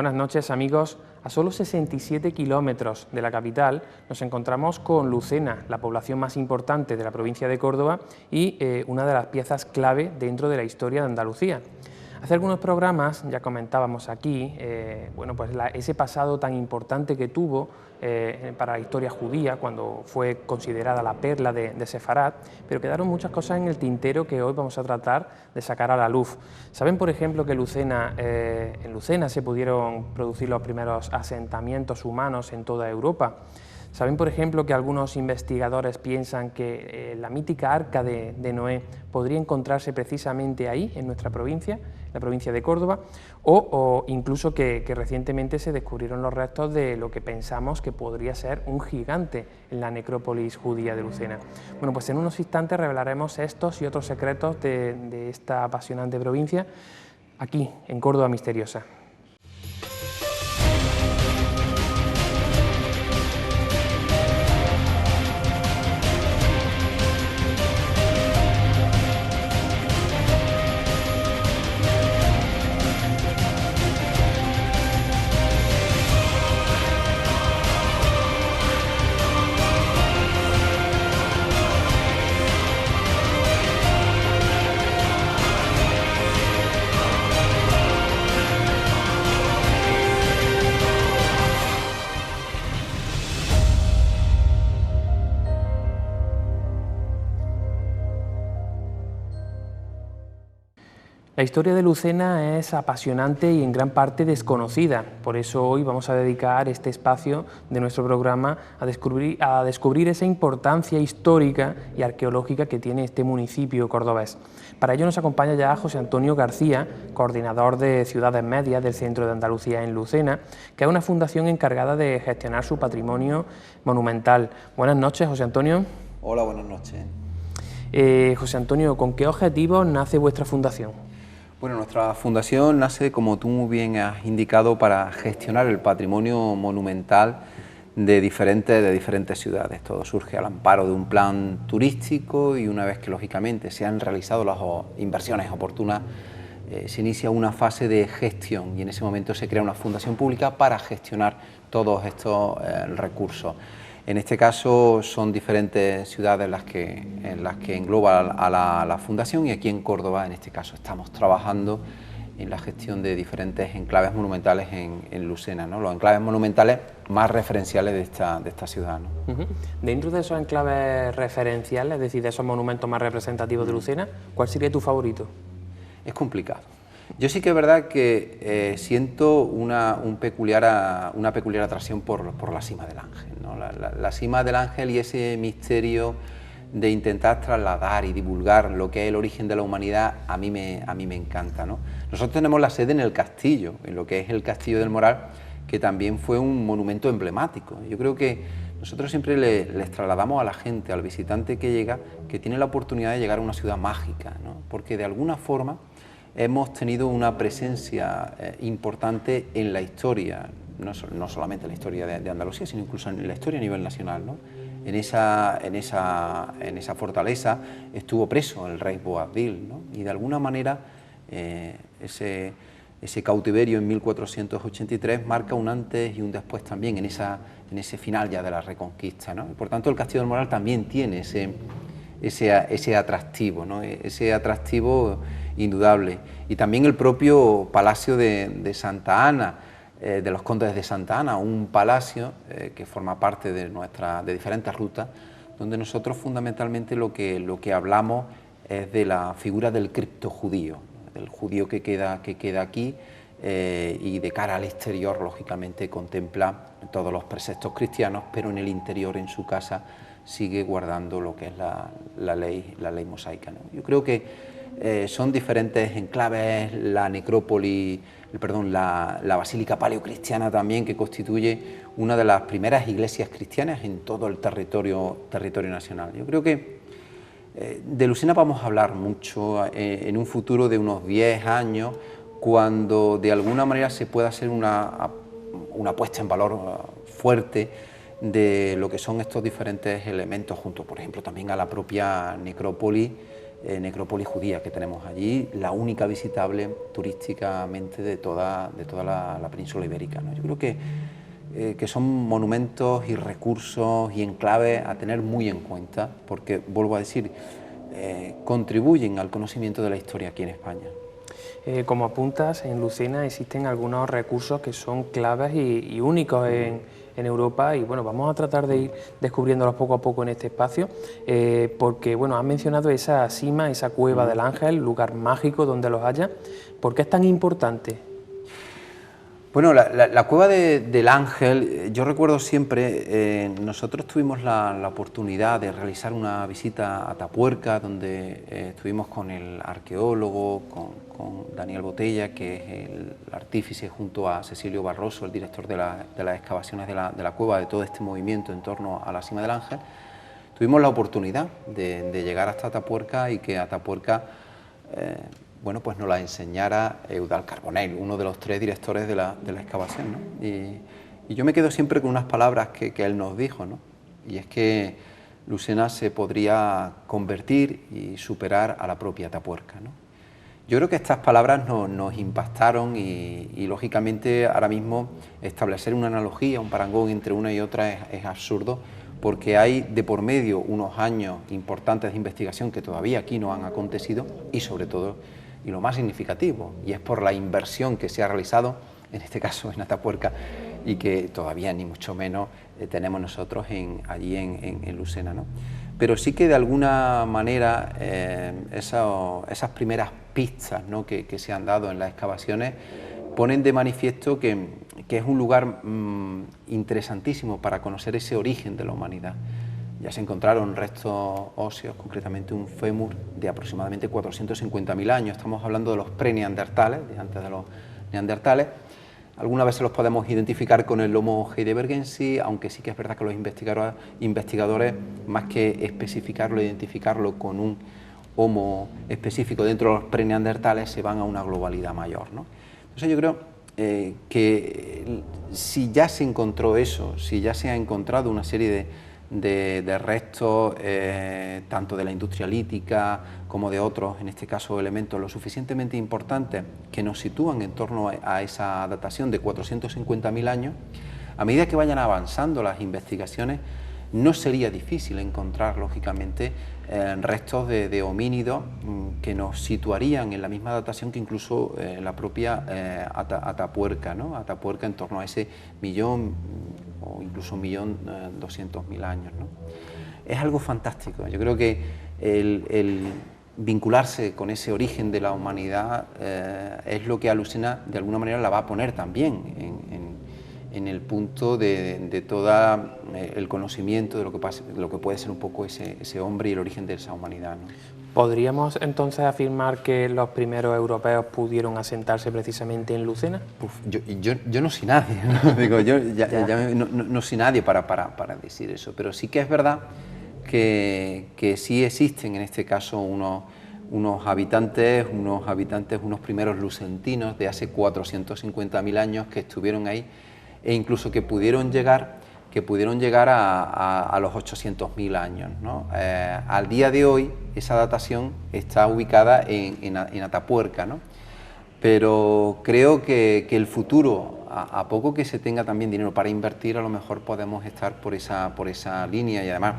Buenas noches, amigos. A solo 67 kilómetros de la capital nos encontramos con Lucena, la población más importante de la provincia de Córdoba y una de las piezas clave dentro de la historia de Andalucía. Hace algunos programas ya comentábamos aquí ese pasado tan importante que tuvo para la historia judía cuando fue considerada la perla de Sefarat, pero quedaron muchas cosas en el tintero que hoy vamos a tratar de sacar a la luz. ¿Saben, por ejemplo, que en Lucena se pudieron producir los primeros asentamientos humanos en toda Europa? ¿Saben, por ejemplo, que algunos investigadores piensan que la mítica Arca de Noé podría encontrarse precisamente ahí, en nuestra provincia, la provincia de Córdoba, o incluso que recientemente se descubrieron los restos de lo que pensamos que podría ser un gigante en la necrópolis judía de Lucena? Bueno, pues en unos instantes revelaremos estos y otros secretos de esta apasionante provincia, aquí, en Córdoba Misteriosa. La historia de Lucena es apasionante y en gran parte desconocida, por eso hoy vamos a dedicar este espacio de nuestro programa a descubrir esa importancia histórica y arqueológica que tiene este municipio cordobés. Para ello nos acompaña ya José Antonio García, coordinador de Ciudades Medias del Centro de Andalucía en Lucena, que es una fundación encargada de gestionar su patrimonio monumental. Buenas noches, José Antonio. Hola, buenas noches. José Antonio, ¿con qué objetivos nace vuestra fundación? Bueno, nuestra fundación nace, como tú muy bien has indicado, para gestionar el patrimonio monumental de diferentes ciudades. Todo surge al amparo de un plan turístico y una vez que lógicamente se han realizado las inversiones oportunas, se inicia una fase de gestión y en ese momento se crea una fundación pública para gestionar todos estos recursos. En este caso son diferentes ciudades en las que engloba a la fundación y aquí en Córdoba, en este caso, estamos trabajando en la gestión de diferentes enclaves monumentales en Lucena, ¿no? Los enclaves monumentales más referenciales de esta ciudad, ¿no? Dentro de esos enclaves referenciales, es decir, de esos monumentos más representativos de Lucena, ¿cuál sería tu favorito? Es complicado. Yo sí que es verdad que siento una peculiar atracción por la Sima del Ángel, ¿no? La Sima del Ángel y ese misterio de intentar trasladar y divulgar lo que es el origen de la humanidad, a mí me encanta, ¿no? Nosotros tenemos la sede en el castillo, en lo que es el Castillo del Moral, que también fue un monumento emblemático. Yo creo que nosotros siempre les trasladamos a la gente, al visitante que llega, que tiene la oportunidad de llegar a una ciudad mágica, ¿no? Porque de alguna forma hemos tenido una presencia importante en la historia, no solamente en la historia de Andalucía, sino incluso en la historia a nivel nacional, ¿no? En esa fortaleza estuvo preso el rey Boabdil, ¿no? Y de alguna manera ese cautiverio en 1483 marca un antes y un después también en ese final ya de la Reconquista, ¿no? Y por tanto el Castillo del Moral también tiene ese atractivo, ¿no? Ese atractivo indudable. Y también el propio Palacio de Santa Ana, de los Condes de Santa Ana, un palacio que forma parte de diferentes rutas, donde nosotros fundamentalmente lo que hablamos es de la figura del criptojudío, del judío que queda aquí y de cara al exterior, lógicamente, contempla todos los preceptos cristianos, pero en el interior, en su casa, sigue guardando lo que es la ley mosaica, ¿no? Yo creo que son diferentes enclaves, la Basílica Paleocristiana también, que constituye una de las primeras iglesias cristianas en todo el territorio nacional. Yo creo que de Lucena vamos a hablar mucho en un futuro de unos 10 años, cuando de alguna manera se pueda hacer una puesta en valor fuerte de lo que son estos diferentes elementos, junto, por ejemplo, también a la propia necrópolis necrópolis judía que tenemos allí, la única visitable turísticamente de toda la península ibérica, ¿no? Yo creo que son monumentos y recursos y enclaves a tener muy en cuenta, porque, vuelvo a decir, contribuyen al conocimiento de la historia aquí en España. Como apuntas, en Lucena existen algunos recursos que son claves y únicos en Europa, y bueno, vamos a tratar de ir descubriéndolos poco a poco en este espacio, porque bueno, has mencionado esa sima, esa cueva del Ángel, lugar mágico donde los haya. ¿Por qué es tan importante? Bueno, la cueva del Ángel, yo recuerdo siempre, nosotros tuvimos la oportunidad de realizar una visita a Atapuerca, donde estuvimos con el arqueólogo, con Daniel Botella, que es el artífice, junto a Cecilio Barroso, el director de las excavaciones de la cueva, de todo este movimiento en torno a la cima del Ángel. Tuvimos la oportunidad de llegar hasta Atapuerca y que Atapuerca bueno, pues nos la enseñara Eudald Carbonell, uno de los 3 directores de la excavación, ¿no? Y yo me quedo siempre con unas palabras que él nos dijo, ¿no? Y es que Lucena se podría convertir y superar a la propia Atapuerca, ¿no? Yo creo que estas palabras nos impactaron y lógicamente ahora mismo establecer una analogía, un parangón entre una y otra es absurdo, porque hay de por medio unos años importantes de investigación que todavía aquí no han acontecido y sobre todo, y lo más significativo, y es por la inversión que se ha realizado, en este caso en Atapuerca, y que todavía ni mucho menos tenemos nosotros allí en Lucena, ¿no? Pero sí que de alguna manera esas primeras pistas, ¿no?, que se han dado en las excavaciones ponen de manifiesto que es un lugar interesantísimo para conocer ese origen de la humanidad. Ya se encontraron restos óseos, concretamente un fémur de aproximadamente 450.000 años. Estamos hablando de los pre-neandertales, de antes de los neandertales. Algunas veces los podemos identificar con el Homo heidelbergensis, aunque sí que es verdad que los investigadores, más que especificarlo, identificarlo con un Homo específico dentro de los pre-neandertales, se van a una globalidad mayor, ¿no? Entonces yo creo que si ya se encontró eso, si ya se ha encontrado una serie de restos, tanto de la industria lítica como de otros, en este caso elementos lo suficientemente importantes que nos sitúan en torno a esa datación de 450.000 años, a medida que vayan avanzando las investigaciones, no sería difícil encontrar, lógicamente, restos de homínidos que nos situarían en la misma datación que incluso la propia Atapuerca, ¿no? Atapuerca en torno a ese 1.000.000 o incluso 1.200.000 años, ¿no? Es algo fantástico. Yo creo que el vincularse con ese origen de la humanidad es lo que a Lucena de alguna manera la va a poner también en el punto de todo el conocimiento de lo que puede ser un poco ese hombre y el origen de esa humanidad, ¿no? ¿Podríamos entonces afirmar que los primeros europeos pudieron asentarse precisamente en Lucena? Uf, yo no soy nadie, ¿no? Digo, no soy nadie para decir eso, pero sí que es verdad que sí existen en este caso unos habitantes, unos primeros lucentinos de hace 450.000 años que estuvieron ahí e incluso que pudieron llegar a los 800.000 años, ¿no? Al día de hoy esa datación está ubicada en Atapuerca, ¿no? Pero creo que el futuro, a poco que se tenga también dinero para invertir, a lo mejor podemos estar por esa línea. Y además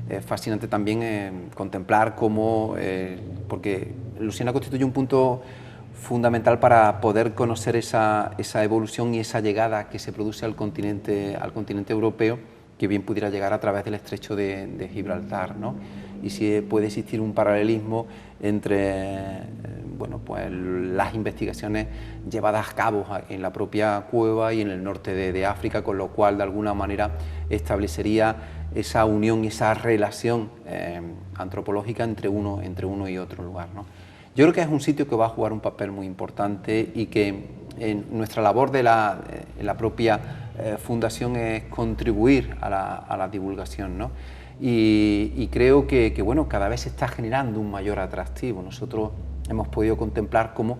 es fascinante también contemplar cómo, porque Lucena constituye un punto fundamental para poder conocer esa evolución y esa llegada que se produce al continente europeo, que bien pudiera llegar a través del estrecho de Gibraltar, ¿no? Y si puede existir un paralelismo entre bueno, pues las investigaciones llevadas a cabo en la propia cueva y en el norte de África, con lo cual de alguna manera establecería esa unión y esa relación antropológica entre uno y otro lugar, ¿no? Yo creo que es un sitio que va a jugar un papel muy importante y que en nuestra labor de la propia fundación es contribuir a la divulgación, ¿no? Y creo que bueno, cada vez se está generando un mayor atractivo. Nosotros hemos podido contemplar cómo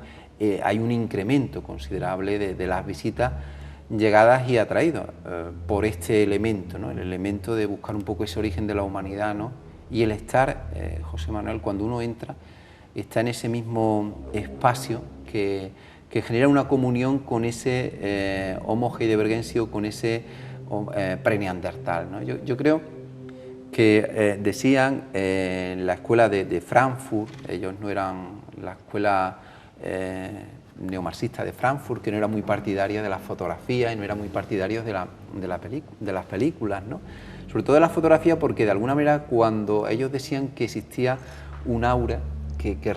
hay un incremento considerable de las visitas llegadas y atraídas por este elemento, ¿no? El elemento de buscar un poco ese origen de la humanidad, ¿no? y el estar, José Manuel, cuando uno entra, está en ese mismo espacio que genera una comunión con ese Homo heidelbergensis, con ese preneandertal, ¿no? Yo creo que decían en la escuela de Frankfurt, ellos no eran la escuela neomarxista de Frankfurt, que no era muy partidaria de la fotografía y no era muy partidario de las películas, ¿no? Sobre todo de la fotografía, porque de alguna manera cuando ellos decían que existía un aura que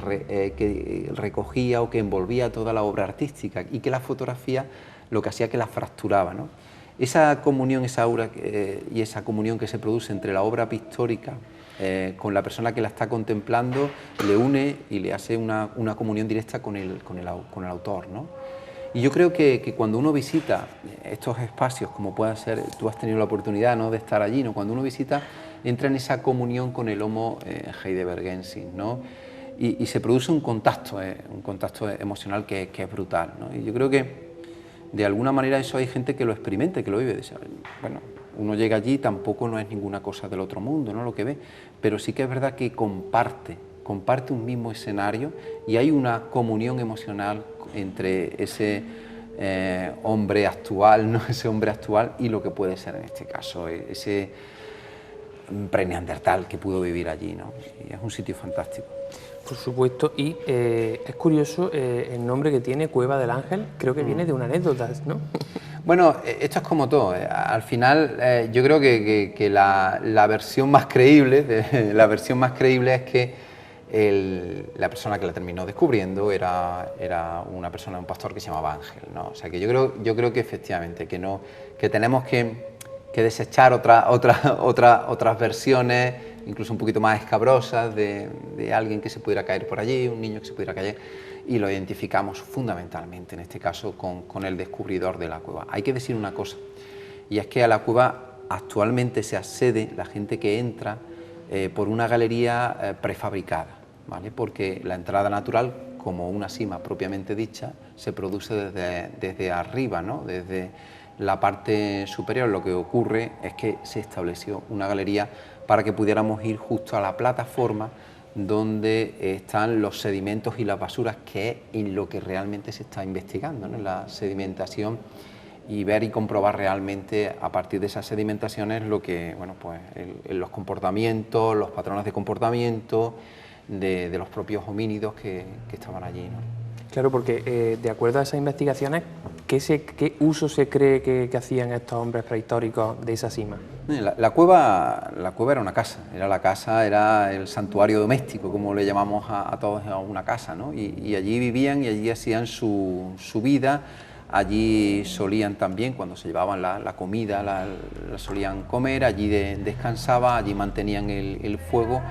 recogía o que envolvía toda la obra artística y que la fotografía lo que hacía que la fracturaba, ¿no? Esa comunión, esa aura y esa comunión que se produce entre la obra pictórica con la persona que la está contemplando le une y le hace una comunión directa con el autor, ¿no? Y yo creo que cuando uno visita estos espacios, como pueda ser, tú has tenido la oportunidad, ¿no?, de estar allí, ¿no?, cuando uno visita, entra en esa comunión con el Homo heidelbergensis, ¿no?, y se produce un contacto emocional que es brutal, ¿no? Y yo creo que de alguna manera eso hay gente que lo experimenta, que lo vive. Bueno, uno llega allí, tampoco no es ninguna cosa del otro mundo, ¿no?, lo que ve, pero sí que es verdad que comparte un mismo escenario y hay una comunión emocional entre ese hombre actual, ¿no?, ese hombre actual y lo que puede ser en este caso ese preneandertal que pudo vivir allí, ¿no? Y es un sitio fantástico. Por supuesto, y es curioso el nombre que tiene, Cueva del Ángel, creo que viene de una anécdota, ¿no? Bueno, esto es como todo. Al final, yo creo que la versión más creíble, es que la persona que la terminó descubriendo era una persona, un pastor que se llamaba Ángel, ¿no? O sea que yo creo que efectivamente que tenemos que desechar otras versiones, incluso un poquito más escabrosas, de alguien que se pudiera caer por allí, un niño que se pudiera caer, y lo identificamos fundamentalmente, en este caso, con el descubridor de la cueva. Hay que decir una cosa, y es que a la cueva actualmente se accede, la gente que entra, por una galería prefabricada, ¿vale? Porque la entrada natural, como una sima propiamente dicha, se produce desde arriba, ¿no?, desde la parte superior. Lo que ocurre es que se estableció una galería para que pudiéramos ir justo a la plataforma donde están los sedimentos y las basuras, que es en lo que realmente se está investigando, ¿no?, en la sedimentación, y ver y comprobar realmente a partir de esas sedimentaciones lo que, bueno, pues los comportamientos, los patrones de comportamiento de los propios homínidos que estaban allí, ¿no? Claro, porque de acuerdo a esas investigaciones, ¿qué uso se cree que hacían estos hombres prehistóricos de esa cima? La cueva era una casa, era el santuario doméstico, como le llamamos a todos, a una casa, ¿no? Y allí vivían y allí hacían su vida. Allí solían también, cuando se llevaban la comida, la solían comer, allí descansaban, allí mantenían el fuego.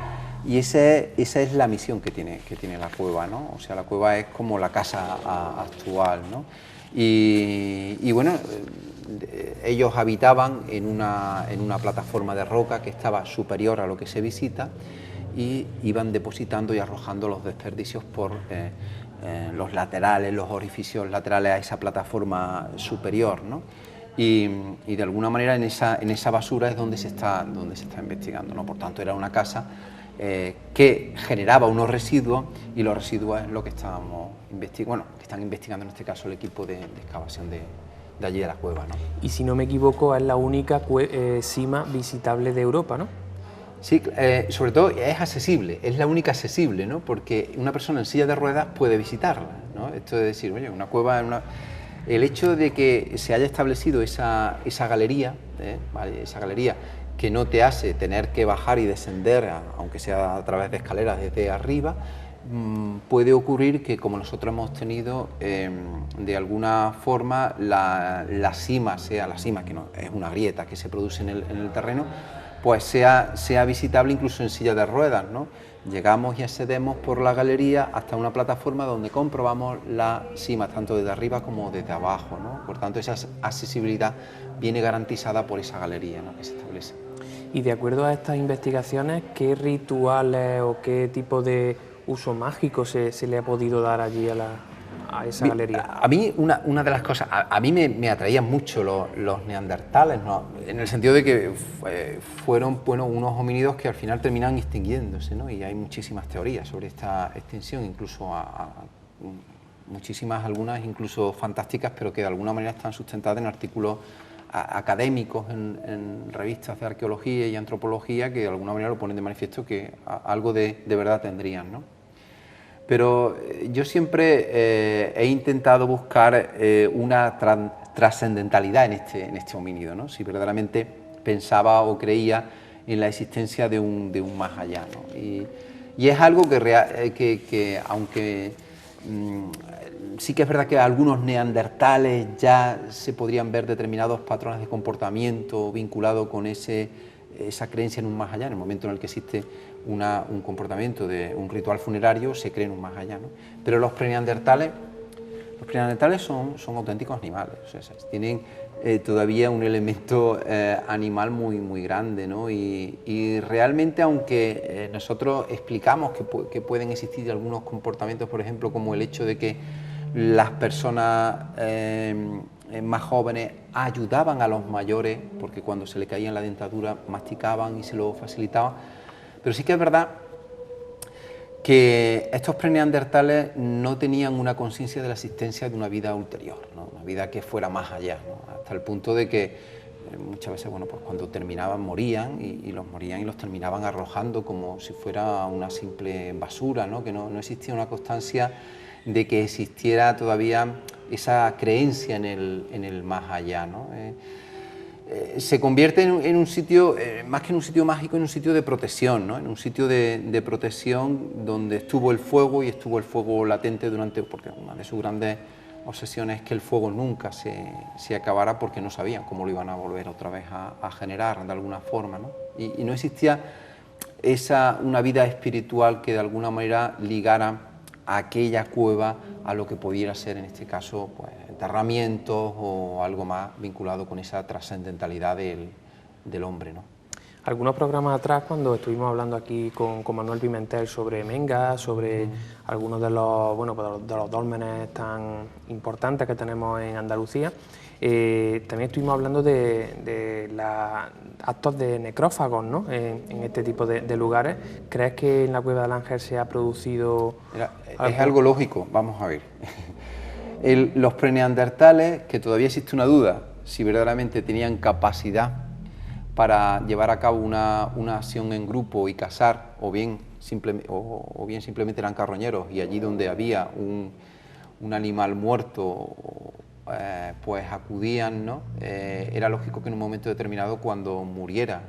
Y esa es la misión que tiene la cueva, ¿no? O sea, la cueva es como la casa actual, ¿no? Y bueno, ellos habitaban en una plataforma de roca que estaba superior a lo que se visita, y iban depositando y arrojando los desperdicios por los laterales, los orificios laterales a esa plataforma superior, ¿no? Y de alguna manera en esa basura es donde se está investigando, ¿no? Por tanto, era una casa que generaba unos residuos, y los residuos es lo que estábamos investigando, que están investigando en este caso el equipo de excavación de allí de la cueva, ¿no? Y si no me equivoco, es la única cima visitable de Europa, ¿no? Sí, sobre todo es accesible, es la única accesible, ¿no? Porque una persona en silla de ruedas puede visitarla, ¿no? Esto de decir, oye, una cueva, el hecho de que se haya establecido esa galería, ¿vale?, esa galería que no te hace tener que bajar y descender, aunque sea a través de escaleras desde arriba, puede ocurrir que, como nosotros hemos tenido, de alguna forma la cima, que no es una grieta que se produce en el terreno, pues sea visitable incluso en silla de ruedas, ¿no? Llegamos y accedemos por la galería hasta una plataforma donde comprobamos la cima, tanto desde arriba como desde abajo, ¿no? Por tanto, esa accesibilidad viene garantizada por esa galería, ¿no?, que se establece. Y de acuerdo a estas investigaciones, ¿qué rituales o qué tipo de uso mágico se le ha podido dar allí a a esa galería? A mí, una de las cosas, a mí me atraían mucho los neandertales, ¿no? En el sentido de que fueron, bueno, unos homínidos que al final terminan extinguiéndose, ¿no? Y hay muchísimas teorías sobre esta extinción, incluso muchísimas, algunas incluso fantásticas, pero que de alguna manera están sustentadas en artículos académicos, en revistas de arqueología y antropología, que de alguna manera lo ponen de manifiesto que algo de verdad tendrían, ¿no? Pero yo siempre he intentado buscar una trascendentalidad en este homínido, ¿no? Si verdaderamente pensaba o creía en la existencia de un más allá, ¿no? Y es algo que aunque sí que es verdad que algunos neandertales ya se podrían ver determinados patrones de comportamiento vinculados con esa creencia en un más allá, en el momento en el que existe un comportamiento de un ritual funerario, se cree en un más allá, ¿no? Pero los preneandertales son auténticos animales, o sea, tienen todavía un elemento animal muy grande, ¿no? Y realmente, aunque nosotros explicamos que pueden existir algunos comportamientos, por ejemplo, como el hecho de que las personas más jóvenes ayudaban a los mayores, porque cuando se le caía en la dentadura masticaban y se lo facilitaban, pero sí que es verdad que estos preneandertales no tenían una conciencia de la existencia de una vida ulterior, ¿no? Una vida que fuera más allá, ¿no? Hasta el punto de que muchas veces, bueno, pues cuando terminaban morían y los terminaban arrojando como si fuera una simple basura, ¿no? Que no existía una constancia de que existiera todavía esa creencia en el más allá, ¿no? Se convierte en un sitio, más que en un sitio mágico, en un sitio de protección, ¿no? En un sitio de protección donde estuvo el fuego, y estuvo el fuego latente porque una de sus grandes obsesiones es que el fuego nunca se acabara, porque no sabían cómo lo iban a volver otra vez a generar de alguna forma, ¿no? Y no existía una vida espiritual que de alguna manera ligara a aquella cueva a lo que pudiera ser, en este caso, pues, enterramientos o algo más vinculado con esa trascendentalidad del hombre, ¿no? Algunos programas atrás, cuando estuvimos hablando aquí con Manuel Pimentel sobre Menga, sobre algunos de los dólmenes tan importantes que tenemos en Andalucía, también estuvimos hablando de los actos de necrófagos, ¿no? En este tipo de lugares. ¿Crees que en la Cueva del Ángel se ha producido...? Mira, es algo lógico, vamos a ver. Los preneandertales, que todavía existe una duda si verdaderamente tenían capacidad para llevar a cabo una acción en grupo y cazar, o bien simplemente eran carroñeros, y allí donde había un animal muerto, pues acudían, ¿no? Era lógico que en un momento determinado, cuando muriera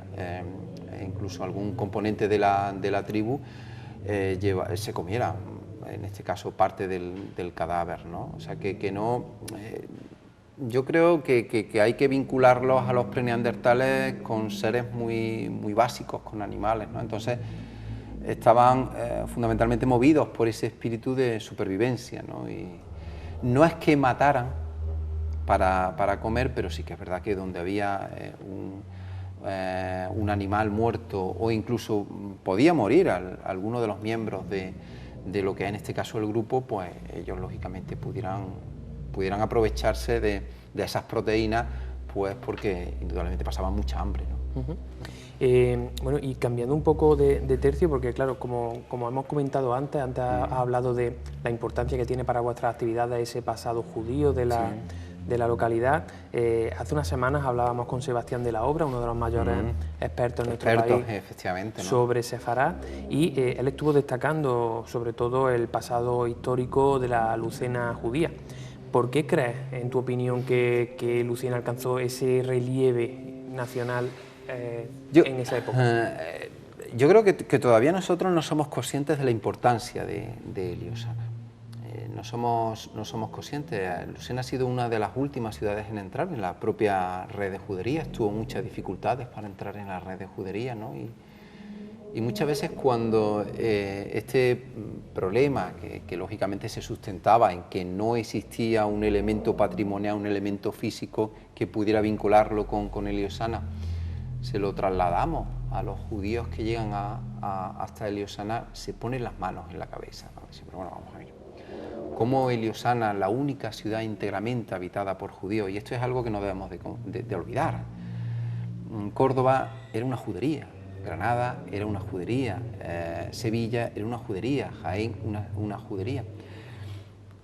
incluso algún componente de la tribu, se comiera, en este caso, parte del cadáver, ¿no? O sea, que no... yo creo que hay que vincularlos a los preneandertales con seres muy básicos, con animales, ¿no? Entonces, estaban fundamentalmente movidos por ese espíritu de supervivencia, ¿no? Y no es que mataran para comer, pero sí que es verdad que donde había un animal muerto, o incluso podía morir alguno de los miembros de lo que es en este caso el grupo, pues ellos lógicamente pudieran aprovecharse de esas proteínas, pues porque indudablemente pasaban mucha hambre, ¿no? Bueno, y cambiando un poco de tercio, porque claro, como hemos comentado antes has hablado de la importancia que tiene para vuestras actividades ese pasado judío de la localidad. Hace unas semanas hablábamos con Sebastián de la Obra, uno de los mayores expertos en nuestro país, efectivamente, ¿no?, sobre Sefarad, y él estuvo destacando sobre todo el pasado histórico de la Lucena judía. ¿Por qué crees, en tu opinión, que Lucena alcanzó ese relieve nacional en esa época? Yo creo que todavía nosotros no somos conscientes de la importancia de Eliosana. No somos conscientes. Lucena ha sido una de las últimas ciudades en entrar en la propia red de juderías. Tuvo muchas dificultades para entrar en la red de juderías, ¿no? Y muchas veces, cuando este problema, que lógicamente se sustentaba en que no existía un elemento patrimonial, un elemento físico que pudiera vincularlo con Eliosana, se lo trasladamos a los judíos que llegan hasta Eliosana, se ponen las manos en la cabeza, ¿no? Siempre, bueno, vamos a ver, cómo Eliosana, la única ciudad íntegramente habitada por judíos, y esto es algo que no debemos de olvidar. Córdoba era una judería, Granada era una judería, Sevilla era una judería, Jaén una judería.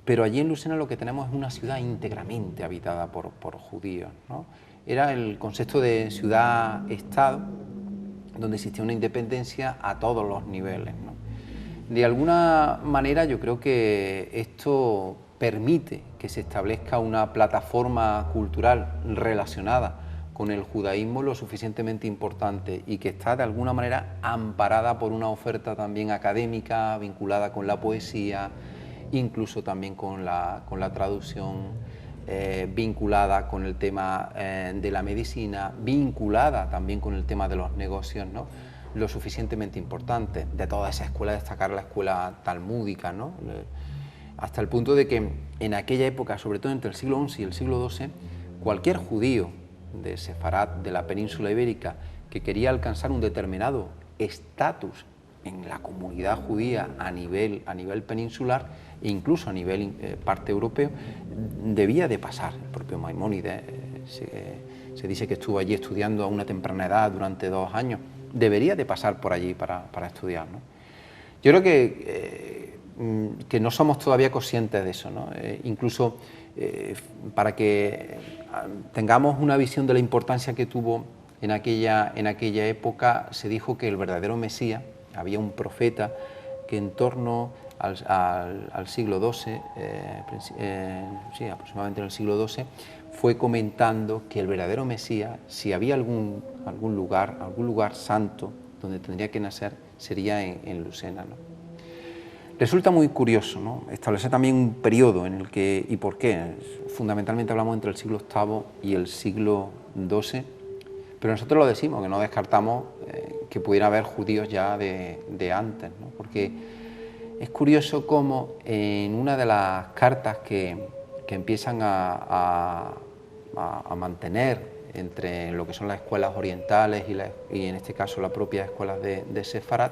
Pero allí en Lucena lo que tenemos es una ciudad íntegramente habitada por judíos, ¿no? Era el concepto de ciudad-estado, donde existía una independencia a todos los niveles, ¿no? De alguna manera yo creo que esto permite que se establezca una plataforma cultural relacionada con el judaísmo lo suficientemente importante y que está de alguna manera amparada por una oferta también académica vinculada con la poesía, incluso también con la traducción, vinculada con el tema de la medicina, vinculada también con el tema de los negocios, ¿no? Lo suficientemente importante. De toda esa escuela destacar la escuela talmúdica, ¿no? Hasta el punto de que en aquella época, sobre todo entre el siglo XI y el siglo XII, cualquier judío de Sefarad, de la península ibérica, que quería alcanzar un determinado estatus en la comunidad judía a nivel peninsular e incluso a nivel parte europeo, debía de pasar. El propio Maimónides se dice que estuvo allí estudiando a una temprana edad durante 2 años, debería de pasar por allí para estudiar, ¿no? Yo creo que no somos todavía conscientes de eso, ¿no? Incluso para que tengamos una visión de la importancia que tuvo en aquella época, se dijo que el verdadero Mesías, había un profeta que en torno al siglo XII, sí, aproximadamente en el siglo XII, fue comentando que el verdadero Mesías, si había algún lugar santo donde tendría que nacer, sería en Lucena, ¿no? Resulta muy curioso, ¿no?, establecer también un periodo en el que, ¿y por qué? Fundamentalmente hablamos entre el siglo VIII y el siglo XII, pero nosotros lo decimos, que no descartamos que pudiera haber judíos ya de antes, ¿no? Porque es curioso cómo en una de las cartas que empiezan a mantener entre lo que son las escuelas orientales y en este caso las propias escuelas de Sefarad,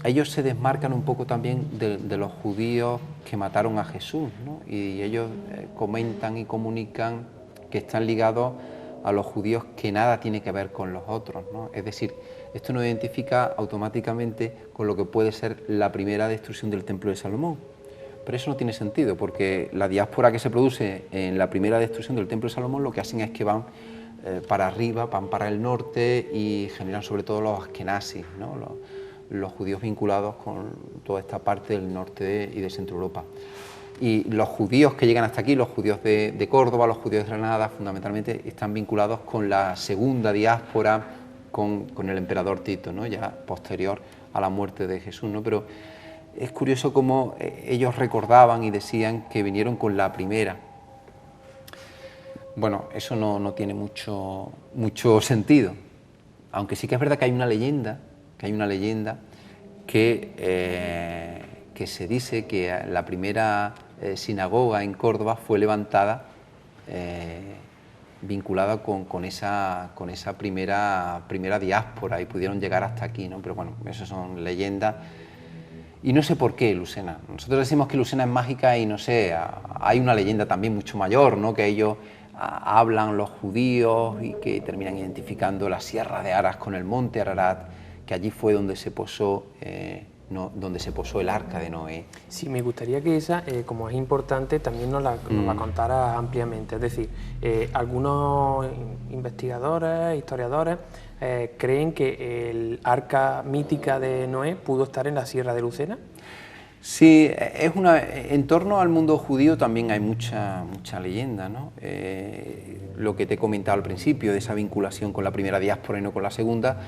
ellos se desmarcan un poco también de los judíos que mataron a Jesús, ¿no? Y ellos comentan y comunican que están ligados a los judíos que nada tiene que ver con los otros, ¿no? Es decir, esto nos identifica automáticamente con lo que puede ser la primera destrucción del Templo de Salomón. Pero eso no tiene sentido, porque la diáspora que se produce en la primera destrucción del Templo de Salomón lo que hacen es que van para arriba, van para el norte y generan sobre todo los askenazis, ¿no?, los judíos vinculados con toda esta parte del norte y de Centro Europa. Y los judíos que llegan hasta aquí, los judíos de Córdoba, los judíos de Granada, fundamentalmente están vinculados con la segunda diáspora, con el emperador Tito, ¿no?, ya posterior a la muerte de Jesús, ¿no? Pero es curioso cómo ellos recordaban y decían que vinieron con la primera. Bueno, eso no tiene mucho sentido, aunque sí que es verdad que hay una leyenda, que se dice que la primera sinagoga en Córdoba fue levantada vinculada con esa primera diáspora y pudieron llegar hasta aquí, ¿no? Pero bueno, eso son leyendas. Y no sé por qué Lucena. Nosotros decimos que Lucena es mágica y no sé, hay una leyenda también mucho mayor, ¿no?, que ellos hablan los judíos y que terminan identificando la Sierra de Aras con el monte Ararat, que allí fue donde se posó el arca de Noé. Sí, me gustaría que esa, como es importante, también nos la contara ampliamente. Es decir, algunos investigadores, historiadores, creen que el arca mítica de Noé pudo estar en la Sierra de Lucena. Sí, en torno al mundo judío también hay mucha leyenda, ¿no? Lo que te he comentado al principio, de esa vinculación con la primera diáspora y no con la segunda,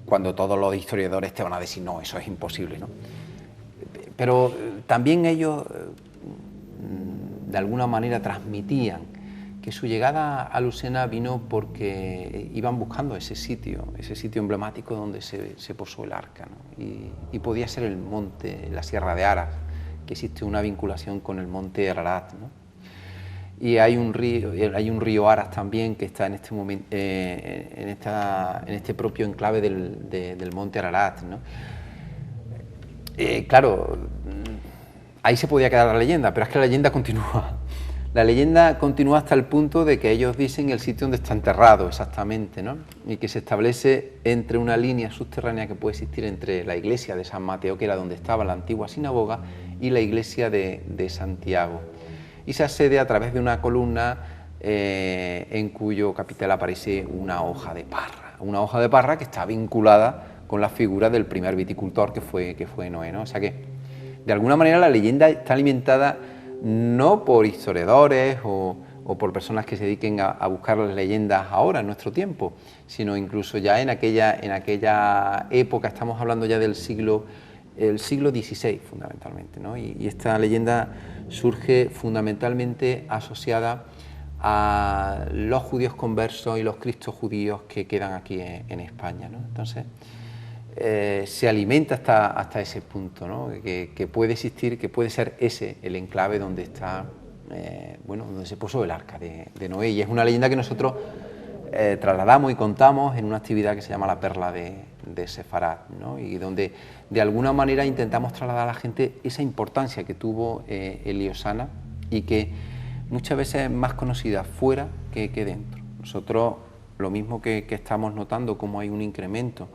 cuando todos los historiadores te van a decir, no, eso es imposible, ¿no? Pero también ellos, de alguna manera, transmitían que su llegada a Lucena vino porque iban buscando ese sitio emblemático donde se posó el arca, ¿no? Y podía ser el monte, la Sierra de Aras, que existe una vinculación con el monte Ararat, ¿no? Y hay un río Aras también que está en este momento en este propio enclave del monte Ararat, ¿no? Claro, ahí se podía quedar la leyenda, pero es que la leyenda continúa. La leyenda continúa hasta el punto de que ellos dicen el sitio donde está enterrado exactamente, ¿no? Y que se establece entre una línea subterránea que puede existir entre la iglesia de San Mateo, que era donde estaba la antigua sinagoga, y la iglesia de Santiago. Y se accede a través de una columna en cuyo capitel aparece una hoja de parra que está vinculada con la figura del primer viticultor que fue Noé, ¿no? O sea que, de alguna manera, la leyenda está alimentada no por historiadores o por personas que se dediquen a buscar las leyendas ahora, en nuestro tiempo, sino incluso ya en aquella época, estamos hablando ya del siglo XVI fundamentalmente, ¿no? Y esta leyenda surge fundamentalmente asociada a los judíos conversos y los cristos judíos que quedan aquí en España, ¿no? Entonces, se alimenta hasta ese punto, ¿no? que puede existir, que puede ser ese el enclave donde está, donde se posó el arca de Noé, y es una leyenda que nosotros trasladamos y contamos en una actividad que se llama la Perla de Sefarat, ¿no? Y donde de alguna manera intentamos trasladar a la gente esa importancia que tuvo Eliosana, y que muchas veces es más conocida fuera que dentro. Nosotros, lo mismo que estamos notando como hay un incremento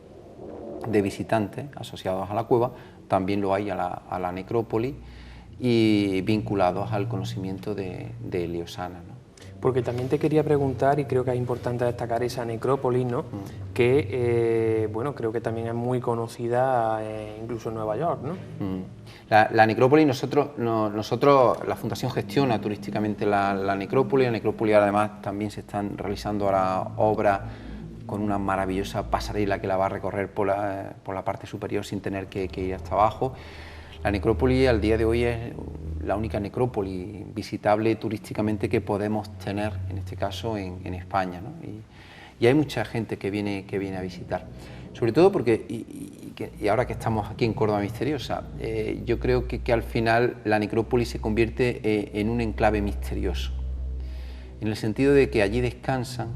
de visitantes asociados a la cueva, también lo hay a la necrópolis y vinculados al conocimiento de Eliosana, ¿no? Porque también te quería preguntar, y creo que es importante destacar esa necrópolis, ¿no? Que, creo que también es muy conocida incluso en Nueva York, ¿no? La necrópolis, nosotros, la Fundación gestiona turísticamente la necrópolis. La necrópolis, además, también se están realizando ahora obras con una maravillosa pasarela que la va a recorrer por la parte superior sin tener que ir hasta abajo. La necrópolis al día de hoy es la única necrópolis visitable turísticamente que podemos tener, en este caso, en España, ¿no? Y hay mucha gente que viene a visitar, sobre todo porque, y ahora que estamos aquí en Córdoba Misteriosa, yo creo que al final la necrópolis se convierte en un enclave misterioso, en el sentido de que allí descansan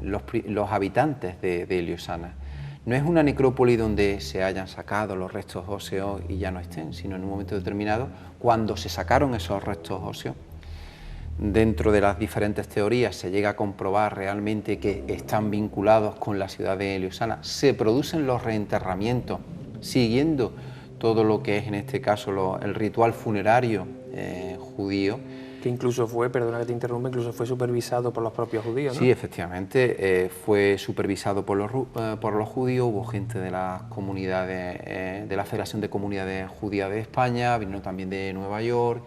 los habitantes de Eliosana. No es una necrópolis donde se hayan sacado los restos óseos y ya no estén, sino en un momento determinado, cuando se sacaron esos restos óseos, dentro de las diferentes teorías se llega a comprobar realmente que están vinculados con la ciudad de Eliosana, se producen los reenterramientos, siguiendo todo lo que es, en este caso, el ritual funerario judío. Que incluso fue, perdona que te interrumpa, incluso fue supervisado por los propios judíos, ¿no? Sí, efectivamente, fue supervisado por los judíos. Hubo gente de las comunidades, de la Federación de Comunidades Judías de España, vino también de Nueva York.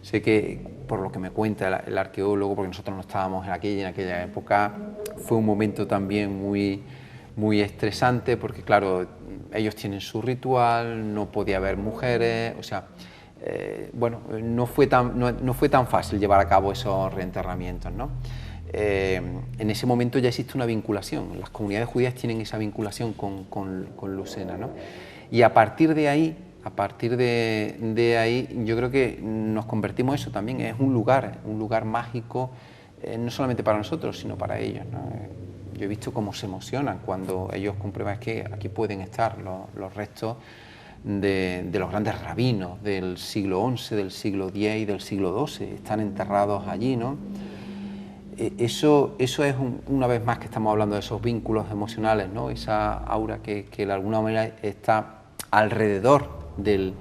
Sé que, por lo que me cuenta el arqueólogo, porque nosotros no estábamos en aquella época, fue un momento también muy estresante, porque claro, ellos tienen su ritual, no podía haber mujeres, o sea, no fue tan fácil llevar a cabo esos reenterramientos, ¿no? En ese momento ya existe una vinculación, las comunidades judías tienen esa vinculación con Lucena, ¿no? Y a partir de ahí, yo creo que nos convertimos eso también, es un lugar mágico, no solamente para nosotros, sino para ellos, ¿no? Yo he visto cómo se emocionan cuando ellos comprueban que aquí pueden estar los restos de los grandes rabinos del siglo XI, del siglo X y del siglo XII, están enterrados allí, ¿no? Eso es una vez más que estamos hablando de esos vínculos emocionales, ¿no? Esa aura que de alguna manera está alrededor del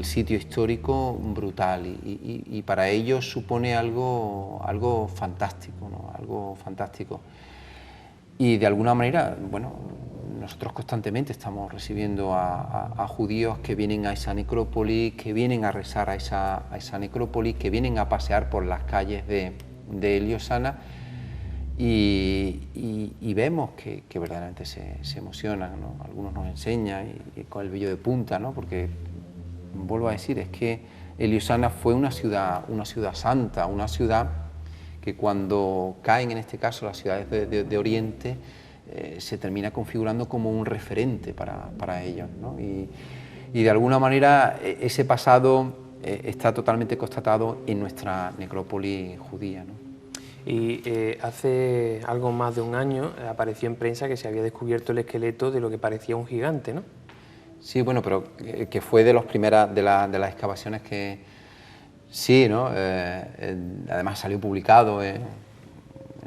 sitio histórico brutal, y para ellos supone algo fantástico, ¿no? Algo fantástico. Y de alguna manera, nosotros constantemente estamos recibiendo a judíos que vienen a esa necrópolis, que vienen a rezar a esa necrópolis, que vienen a pasear por las calles de Eliosana, y vemos que verdaderamente se emocionan, ¿no? Algunos nos enseñan y con el vello de punta, ¿no? Porque, vuelvo a decir, es que Eliosana fue una ciudad santa, una ciudad que cuando caen, en este caso, las ciudades de Oriente, se termina configurando como un referente para ellos, ¿no? Y de alguna manera ese pasado está totalmente constatado en nuestra necrópolis judía, ¿no? Y hace algo más de un año apareció en prensa que se había descubierto el esqueleto de lo que parecía un gigante, ¿no? Sí, bueno, pero que fue de las primeras, de las excavaciones que sí, ¿no? Además salió publicado en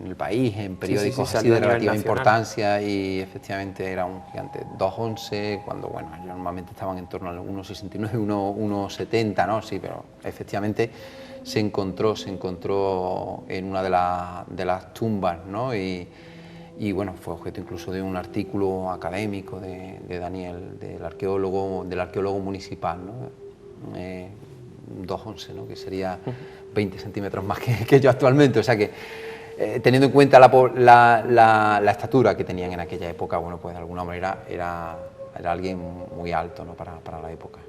El País, en periódicos así de relativa importancia, y efectivamente era un gigante 2,11, cuando bueno, normalmente estaban en torno a los 1,69, 1,70, ¿no? Sí, pero efectivamente se encontró en una de las tumbas, ¿no? Y bueno, fue objeto incluso de un artículo académico de Daniel, del arqueólogo municipal, ¿no? 2,11, ¿no? Que sería 20 centímetros más que yo actualmente, o sea que teniendo en cuenta la estatura que tenían en aquella época, bueno, pues de alguna manera era alguien muy alto, ¿no? para la época.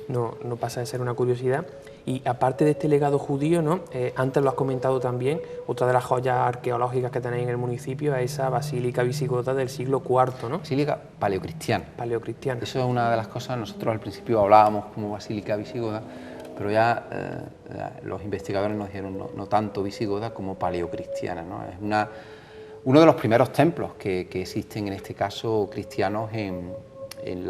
No pasa de ser una curiosidad. Y aparte de este legado judío, ¿no? Antes lo has comentado también, otra de las joyas arqueológicas que tenéis en el municipio es esa basílica visigota del siglo IV, ¿no? Basílica paleocristiana. Paleocristiana. Eso es una de las cosas, nosotros al principio hablábamos como basílica visigoda, pero ya los investigadores nos dijeron no tanto visigoda como paleocristiana, ¿no? Es uno de los primeros templos que existen, en este caso cristianos, en el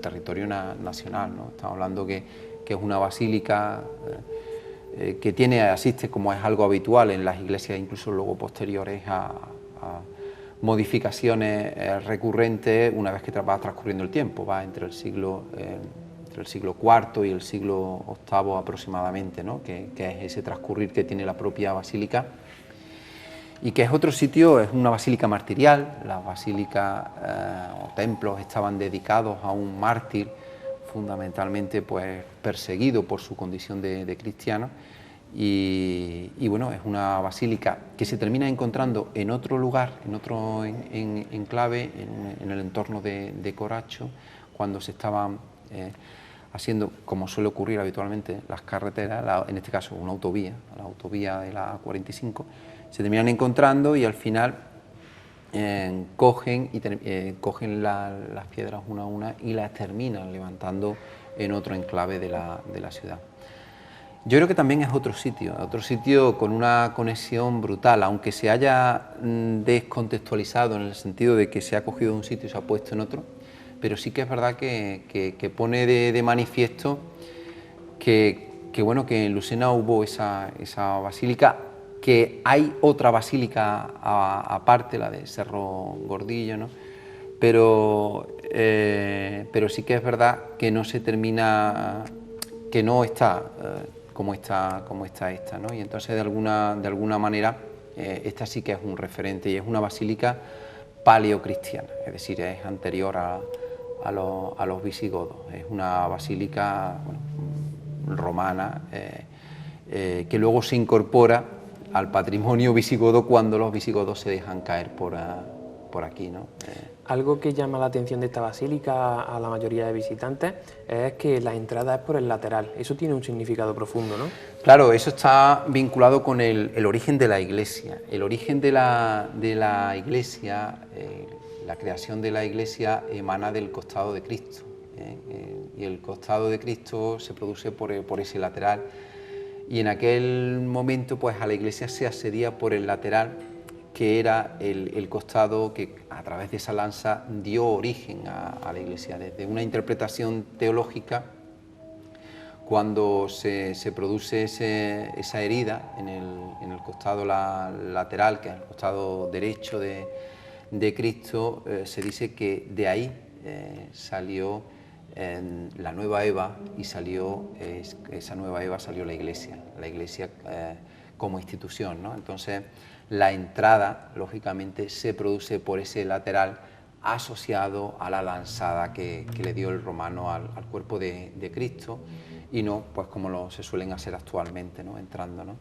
territorio nacional, ¿no? Estamos hablando que es una basílica que asiste, como es algo habitual en las iglesias, incluso luego posteriores a modificaciones recurrentes una vez que va transcurriendo el tiempo, va entre el siglo IV y el siglo VIII aproximadamente, ¿no? que es ese transcurrir que tiene la propia basílica, y que es otro sitio, es una basílica martirial. Las basílicas o templos estaban dedicados a un mártir, fundamentalmente pues perseguido por su condición de cristiano, y bueno, es una basílica que se termina encontrando en otro lugar, en otro enclave, en el entorno de Corracho, cuando se estaban haciendo, como suele ocurrir habitualmente, las carreteras, en este caso una autovía, la autovía de la A45, se terminan encontrando y al final cogen las piedras una a una y las terminan levantando en otro enclave de la ciudad. Yo creo que también es otro sitio con una conexión brutal, aunque se haya descontextualizado en el sentido de que se ha cogido de un sitio y se ha puesto en otro, pero sí que es verdad que pone de manifiesto que en Lucena hubo esa basílica, que hay otra basílica aparte, la de Cerro Gordillo, ¿no? Pero sí que es verdad que no se termina, que no está como está esta, ¿no? Y entonces de alguna manera esta sí que es un referente, y es una basílica paleocristiana, es decir, es anterior a los visigodos. Es una basílica romana que luego se incorpora al patrimonio visigodo cuando los visigodos se dejan caer por aquí, ¿no? Algo que llama la atención de esta basílica a la mayoría de visitantes es que la entrada es por el lateral. Eso tiene un significado profundo, ¿no? Claro, eso está vinculado con el origen de la iglesia. El origen de la iglesia, la creación de la iglesia emana del costado de Cristo, y el costado de Cristo se produce por ese lateral, y en aquel momento pues a la iglesia se accedía por el lateral, que era el costado que a través de esa lanza dio origen a la iglesia. Desde una interpretación teológica, cuando se produce esa herida en el costado lateral, que es el costado derecho de Cristo, se dice que de ahí salió la nueva Eva, y esa nueva Eva salió la iglesia como institución, ¿no? Entonces la entrada lógicamente se produce por ese lateral, asociado a la lanzada que le dio el romano al cuerpo de Cristo, y no pues como se suelen hacer actualmente, ¿no? Entrando, ¿no?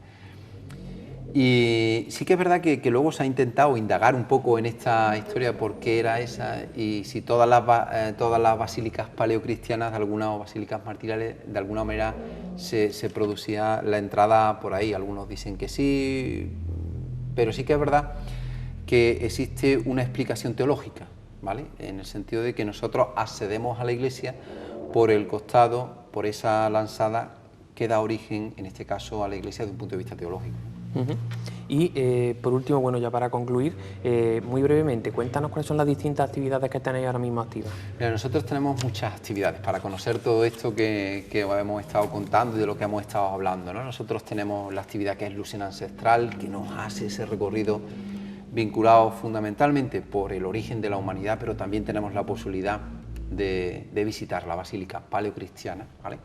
Y sí que es verdad que luego se ha intentado indagar un poco en esta historia por qué era esa, y si todas las basílicas paleocristianas, o basílicas martiriales, de alguna manera se producía la entrada por ahí. Algunos dicen que sí, pero sí que es verdad que existe una explicación teológica, ¿vale? En el sentido de que nosotros accedemos a la iglesia por el costado, por esa lanzada que da origen, en este caso, a la iglesia desde un punto de vista teológico. Y por último, bueno, ya para concluir, muy brevemente, cuéntanos cuáles son las distintas actividades que tenéis ahora mismo activas. Mira, nosotros tenemos muchas actividades para conocer todo esto que hemos estado contando y de lo que hemos estado hablando, ¿no? Nosotros tenemos la actividad que es Lucena Ancestral, que nos hace ese recorrido vinculado fundamentalmente por el origen de la humanidad, pero también tenemos la posibilidad de visitar la Basílica Paleocristiana, ¿vale?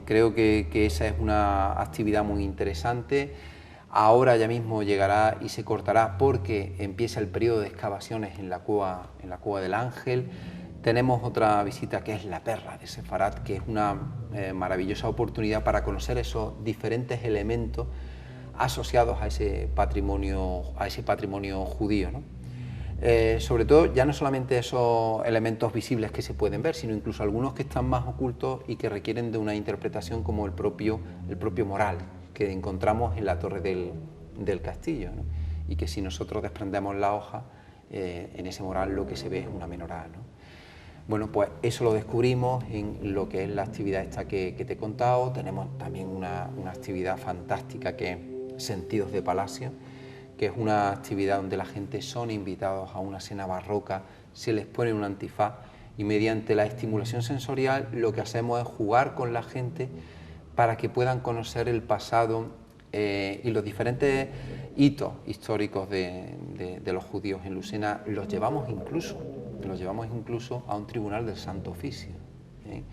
Creo que esa es una actividad muy interesante. Ahora ya mismo llegará y se cortará porque empieza el periodo de excavaciones en la cueva del Ángel. Tenemos otra visita que es la Perla de Sefarat, que es una maravillosa oportunidad para conocer esos diferentes elementos asociados a ese patrimonio judío, ¿no? Sobre todo, ya no solamente esos elementos visibles que se pueden ver, sino incluso algunos que están más ocultos y que requieren de una interpretación, como el propio moral que encontramos en la torre del castillo, ¿no? Y que si nosotros desprendemos la hoja, en ese moral lo que se ve es una menorá, ¿no? Bueno, pues eso lo descubrimos en lo que es la actividad esta que te he contado. Tenemos también una actividad fantástica que es Sentidos de Palacio, que es una actividad donde la gente son invitados a una cena barroca, se les pone un antifaz y mediante la estimulación sensorial lo que hacemos es jugar con la gente para que puedan conocer el pasado y los diferentes hitos históricos de los judíos en Lucena. Los llevamos incluso a un tribunal del Santo Oficio, ¿eh?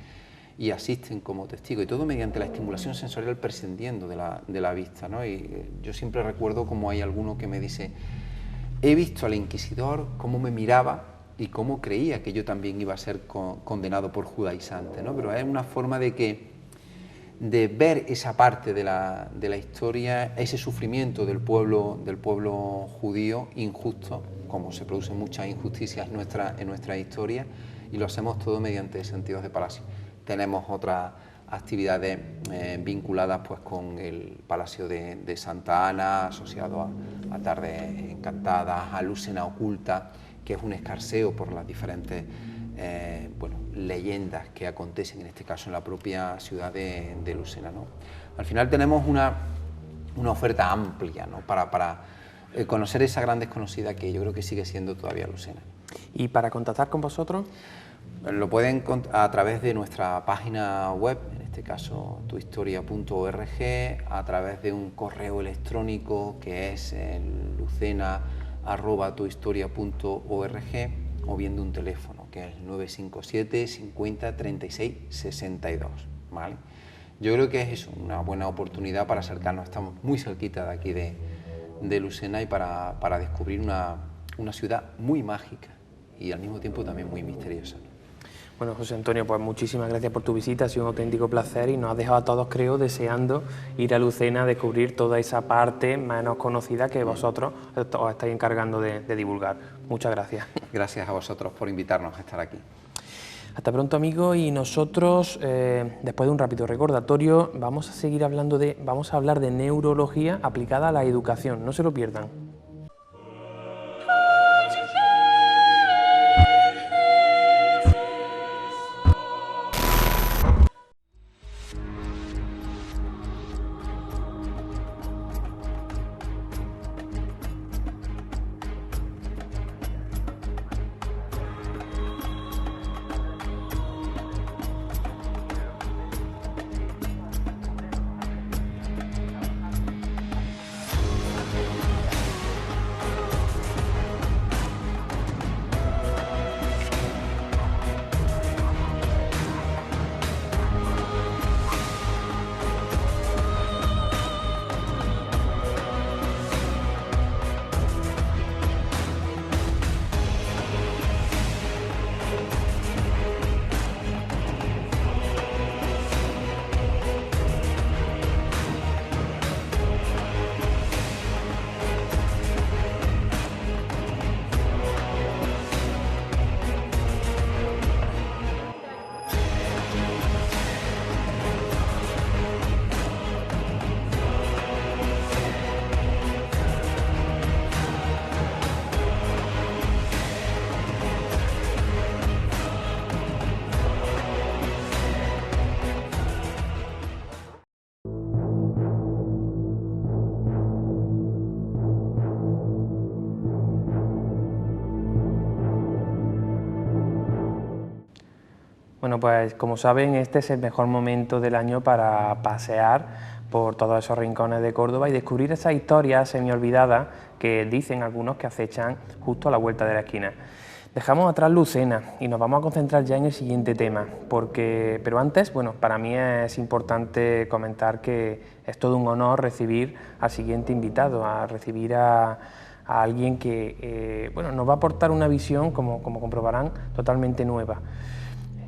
Y asisten como testigos, y todo mediante la estimulación sensorial prescindiendo de la vista, ¿no? Y yo siempre recuerdo como hay alguno que me dice: he visto al inquisidor cómo me miraba y cómo creía que yo también iba a ser condenado por judaizante, ¿no? Pero es una forma de ver esa parte de la historia, ese sufrimiento del pueblo judío injusto, como se producen muchas injusticias en nuestra historia, y lo hacemos todo mediante Sentidos de Palacio. Tenemos otras actividades vinculadas pues con el Palacio de Santa Ana, asociado a Tardes Encantadas, a Lucena Oculta, que es un escarceo por las diferentes leyendas que acontecen, en este caso en la propia ciudad de Lucena, ¿no? Al final tenemos una oferta amplia, ¿no? para conocer esa gran desconocida que yo creo que sigue siendo todavía Lucena. ¿Y para contactar con vosotros? Lo pueden a través de nuestra página web, en este caso tuhistoria.org, a través de un correo electrónico que es lucena@tuhistoria.org, o bien de un teléfono que es 957 50 36 62, ¿vale? Yo creo que es eso, una buena oportunidad para acercarnos. Estamos muy cerquita de aquí de Lucena, y para descubrir una ciudad muy mágica y al mismo tiempo también muy misteriosa. Bueno, José Antonio, pues muchísimas gracias por tu visita, ha sido un auténtico placer y nos has dejado a todos, creo, deseando ir a Lucena a descubrir toda esa parte menos conocida que vosotros os estáis encargando de divulgar. Muchas gracias. Gracias a vosotros por invitarnos a estar aquí. Hasta pronto, amigos, y nosotros, después de un rápido recordatorio, vamos a hablar de neurología aplicada a la educación. No se lo pierdan. Bueno, pues como saben, este es el mejor momento del año para pasear por todos esos rincones de Córdoba y descubrir esas historias semiolvidadas que dicen algunos que acechan justo a la vuelta de la esquina. Dejamos atrás Lucena y nos vamos a concentrar ya en el siguiente tema, pero antes, bueno, para mí es importante comentar que es todo un honor recibir al siguiente invitado, a recibir a alguien que bueno, nos va a aportar una visión, como comprobarán, totalmente nueva.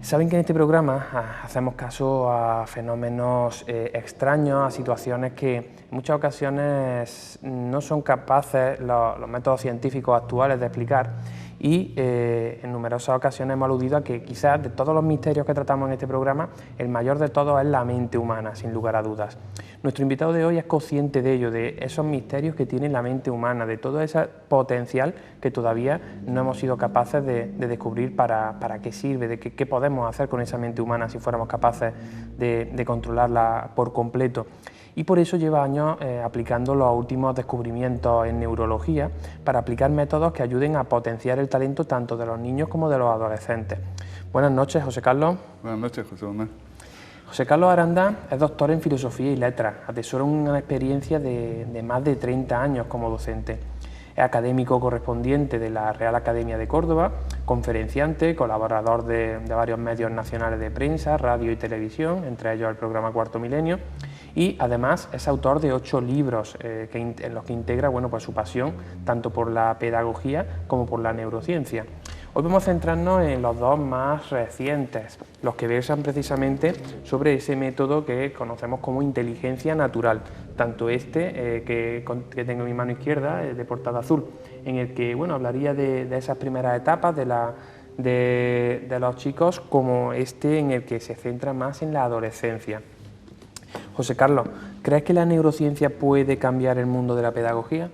Saben que en este programa hacemos caso a fenómenos extraños, a situaciones que en muchas ocasiones no son capaces los métodos científicos actuales de explicar y en numerosas ocasiones hemos aludido a que quizás de todos los misterios que tratamos en este programa, el mayor de todos es la mente humana, sin lugar a dudas. Nuestro invitado de hoy es consciente de ello, de esos misterios que tiene la mente humana, de todo ese potencial que todavía no hemos sido capaces de descubrir para qué sirve, de qué podemos hacer con esa mente humana si fuéramos capaces de controlarla por completo. Y por eso lleva años aplicando los últimos descubrimientos en neurología para aplicar métodos que ayuden a potenciar el talento tanto de los niños como de los adolescentes. Buenas noches, José Carlos. Buenas noches, José Manuel. José Carlos Aranda es doctor en Filosofía y Letras, atesora una experiencia de más de 30 años como docente. Es académico correspondiente de la Real Academia de Córdoba, conferenciante, colaborador de varios medios nacionales de prensa, radio y televisión, entre ellos el programa Cuarto Milenio, y además es autor de 8 libros en los que integra pues, su pasión tanto por la pedagogía como por la neurociencia. Hoy vamos a centrarnos en los 2 más recientes, los que versan precisamente sobre ese método que conocemos como inteligencia natural, tanto que tengo en mi mano izquierda, de portada azul, en el que bueno, hablaría de esas primeras etapas de los chicos, como este en el que se centra más en la adolescencia. José Carlos, ¿crees que la neurociencia puede cambiar el mundo de la pedagogía?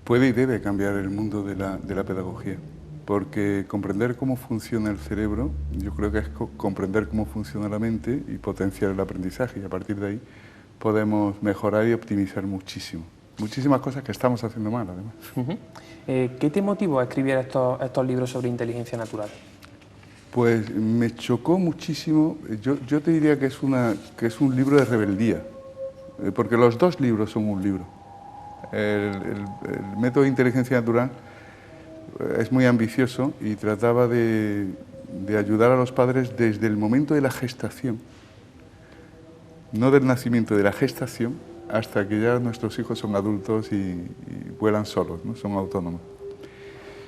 Puede y debe cambiar el mundo de la pedagogía, porque comprender cómo funciona el cerebro, yo creo que es comprender cómo funciona la mente y potenciar el aprendizaje, y a partir de ahí podemos mejorar y optimizar muchísimas cosas que estamos haciendo mal, además. ¿Qué te motivó a escribir estos libros sobre inteligencia natural? Pues me chocó muchísimo, yo te diría que es un libro de rebeldía, porque los 2 libros son un libro. El método de inteligencia natural es muy ambicioso y trataba de ayudar a los padres desde el momento de la gestación, no del nacimiento, de la gestación, hasta que ya nuestros hijos son adultos y vuelan solos, ¿no? Son autónomos.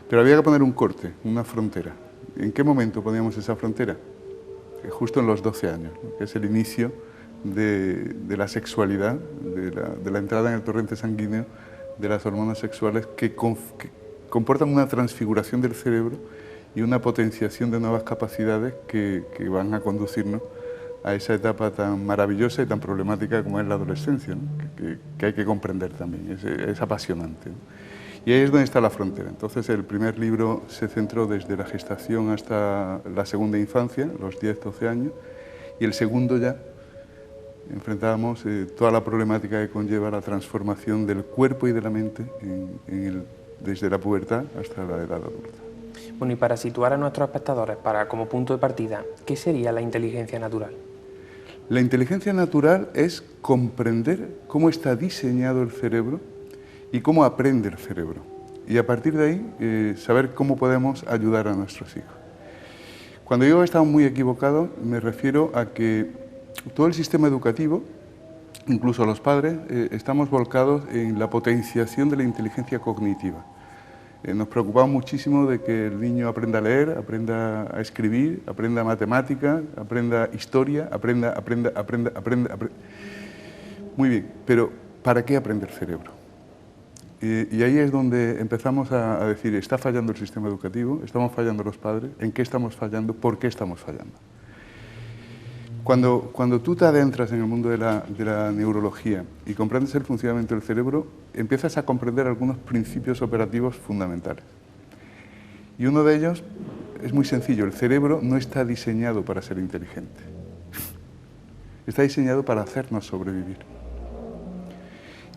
Pero había que poner un corte, una frontera. ¿En qué momento poníamos esa frontera? Justo en los 12 años, ¿no? Que es el inicio de la sexualidad, de la entrada en el torrente sanguíneo de las hormonas sexuales que comportan una transfiguración del cerebro y una potenciación de nuevas capacidades que van a conducirnos a esa etapa tan maravillosa y tan problemática como es la adolescencia, ¿no? que hay que comprender también, es apasionante, ¿no? Y ahí es donde está la frontera. Entonces el primer libro se centró desde la gestación hasta la segunda infancia, los 10-12 años, y el segundo ya enfrentábamos toda la problemática que conlleva la transformación del cuerpo y de la mente desde la pubertad hasta la edad adulta. Bueno, y para situar a nuestros espectadores, como punto de partida, ¿qué sería la inteligencia natural? La inteligencia natural es comprender cómo está diseñado el cerebro y cómo aprende el cerebro. Y a partir de ahí, saber cómo podemos ayudar a nuestros hijos. Cuando digo que estamos muy equivocados, me refiero a que todo el sistema educativo, incluso los padres, estamos volcados en la potenciación de la inteligencia cognitiva. Nos preocupamos muchísimo de que el niño aprenda a leer, aprenda a escribir, aprenda matemáticas, aprenda historia, aprenda. Muy bien, pero ¿para qué aprende el cerebro? Y ahí es donde empezamos a decir, está fallando el sistema educativo, estamos fallando los padres, ¿en qué estamos fallando? ¿Por qué estamos fallando? Cuando tú te adentras en el mundo de la neurología y comprendes el funcionamiento del cerebro, empiezas a comprender algunos principios operativos fundamentales. Y uno de ellos es muy sencillo, el cerebro no está diseñado para ser inteligente, está diseñado para hacernos sobrevivir.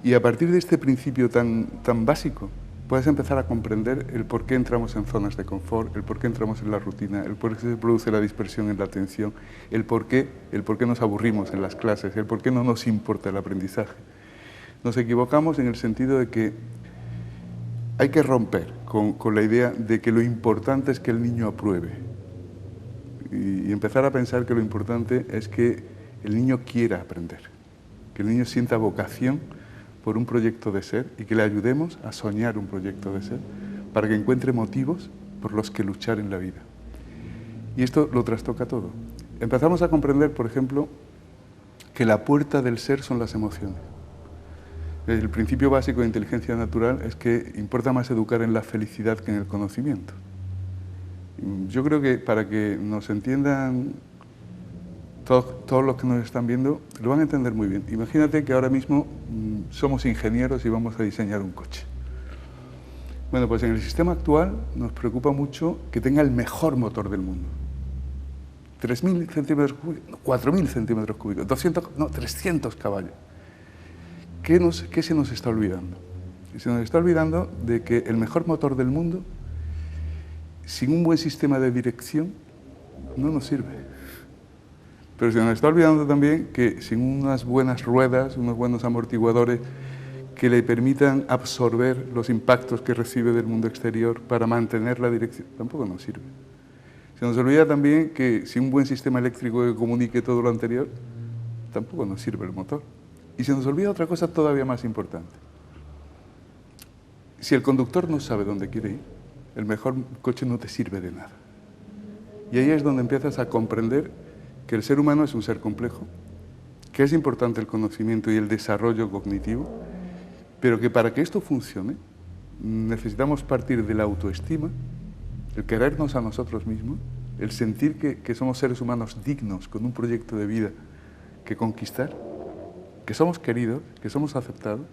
Y a partir de este principio tan básico, puedes empezar a comprender el por qué entramos en zonas de confort, el por qué entramos en la rutina, el por qué se produce la dispersión en la atención, el por qué nos aburrimos en las clases, el por qué no nos importa el aprendizaje. Nos equivocamos en el sentido de que hay que romper con la idea de que lo importante es que el niño apruebe y empezar a pensar que lo importante es que el niño quiera aprender, que el niño sienta vocación por un proyecto de ser y que le ayudemos a soñar un proyecto de ser para que encuentre motivos por los que luchar en la vida. Y esto lo trastoca todo. Empezamos a comprender, por ejemplo, que la puerta del ser son las emociones. El principio básico de inteligencia natural es que importa más educar en la felicidad que en el conocimiento. Yo creo que para que nos entiendan todos los que nos están viendo, lo van a entender muy bien. Imagínate que ahora mismo somos ingenieros y vamos a diseñar un coche. Bueno, pues en el sistema actual nos preocupa mucho que tenga el mejor motor del mundo. 3.000 centímetros cúbicos, 4.000 centímetros cúbicos, 300 caballos. ¿Qué se nos está olvidando? Se nos está olvidando de que el mejor motor del mundo, sin un buen sistema de dirección, no nos sirve. Pero se nos está olvidando también que sin unas buenas ruedas, unos buenos amortiguadores que le permitan absorber los impactos que recibe del mundo exterior para mantener la dirección, tampoco nos sirve. Se nos olvida también que sin un buen sistema eléctrico que comunique todo lo anterior, tampoco nos sirve el motor. Y se nos olvida otra cosa todavía más importante. Si el conductor no sabe dónde quiere ir, el mejor coche no te sirve de nada. Y ahí es donde empiezas a comprender que el ser humano es un ser complejo, que es importante el conocimiento y el desarrollo cognitivo, pero que para que esto funcione necesitamos partir de la autoestima, el querernos a nosotros mismos, el sentir que somos seres humanos dignos con un proyecto de vida que conquistar, que somos queridos, que somos aceptados,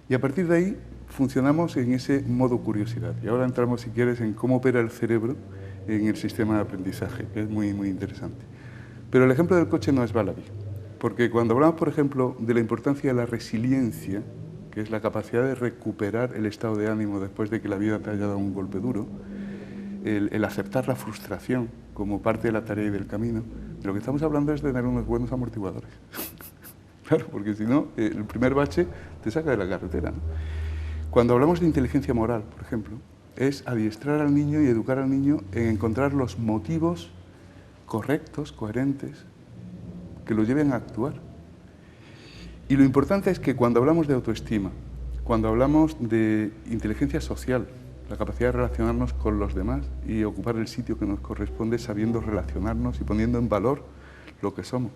y a partir de ahí funcionamos en ese modo curiosidad. Y ahora entramos, si quieres, en cómo opera el cerebro en el sistema de aprendizaje, que es muy, muy interesante. Pero el ejemplo del coche no es baladí, porque cuando hablamos, por ejemplo, de la importancia de la resiliencia, que es la capacidad de recuperar el estado de ánimo después de que la vida te haya dado un golpe duro, el aceptar la frustración como parte de la tarea y del camino, de lo que estamos hablando es de tener unos buenos amortiguadores. Claro, porque si no, el primer bache te saca de la carretera, ¿no? Cuando hablamos de inteligencia moral, por ejemplo, es adiestrar al niño y educar al niño en encontrar los motivos correctos, coherentes, que lo lleven a actuar. Y lo importante es que cuando hablamos de autoestima, cuando hablamos de inteligencia social, la capacidad de relacionarnos con los demás y ocupar el sitio que nos corresponde sabiendo relacionarnos y poniendo en valor lo que somos.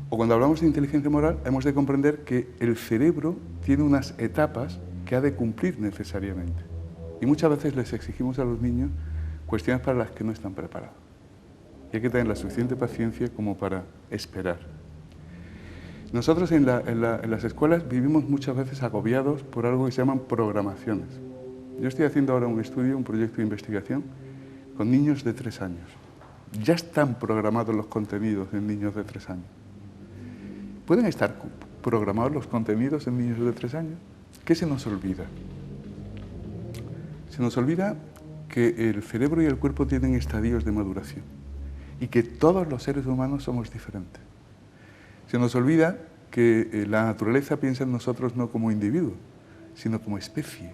O cuando hablamos de inteligencia moral, hemos de comprender que el cerebro tiene unas etapas que ha de cumplir necesariamente. Y muchas veces les exigimos a los niños cuestiones para las que no están preparados. Y hay que tener la suficiente paciencia como para esperar. Nosotros en las escuelas vivimos muchas veces agobiados por algo que se llaman programaciones. Yo estoy haciendo ahora un estudio, un proyecto de investigación con niños de 3 años. Ya están programados los contenidos en niños de 3 años. ¿Pueden estar programados los contenidos en niños de 3 años? ¿Qué se nos olvida? Se nos olvida que el cerebro y el cuerpo tienen estadios de maduración y que todos los seres humanos somos diferentes. Se nos olvida que la naturaleza piensa en nosotros no como individuos, sino como especie.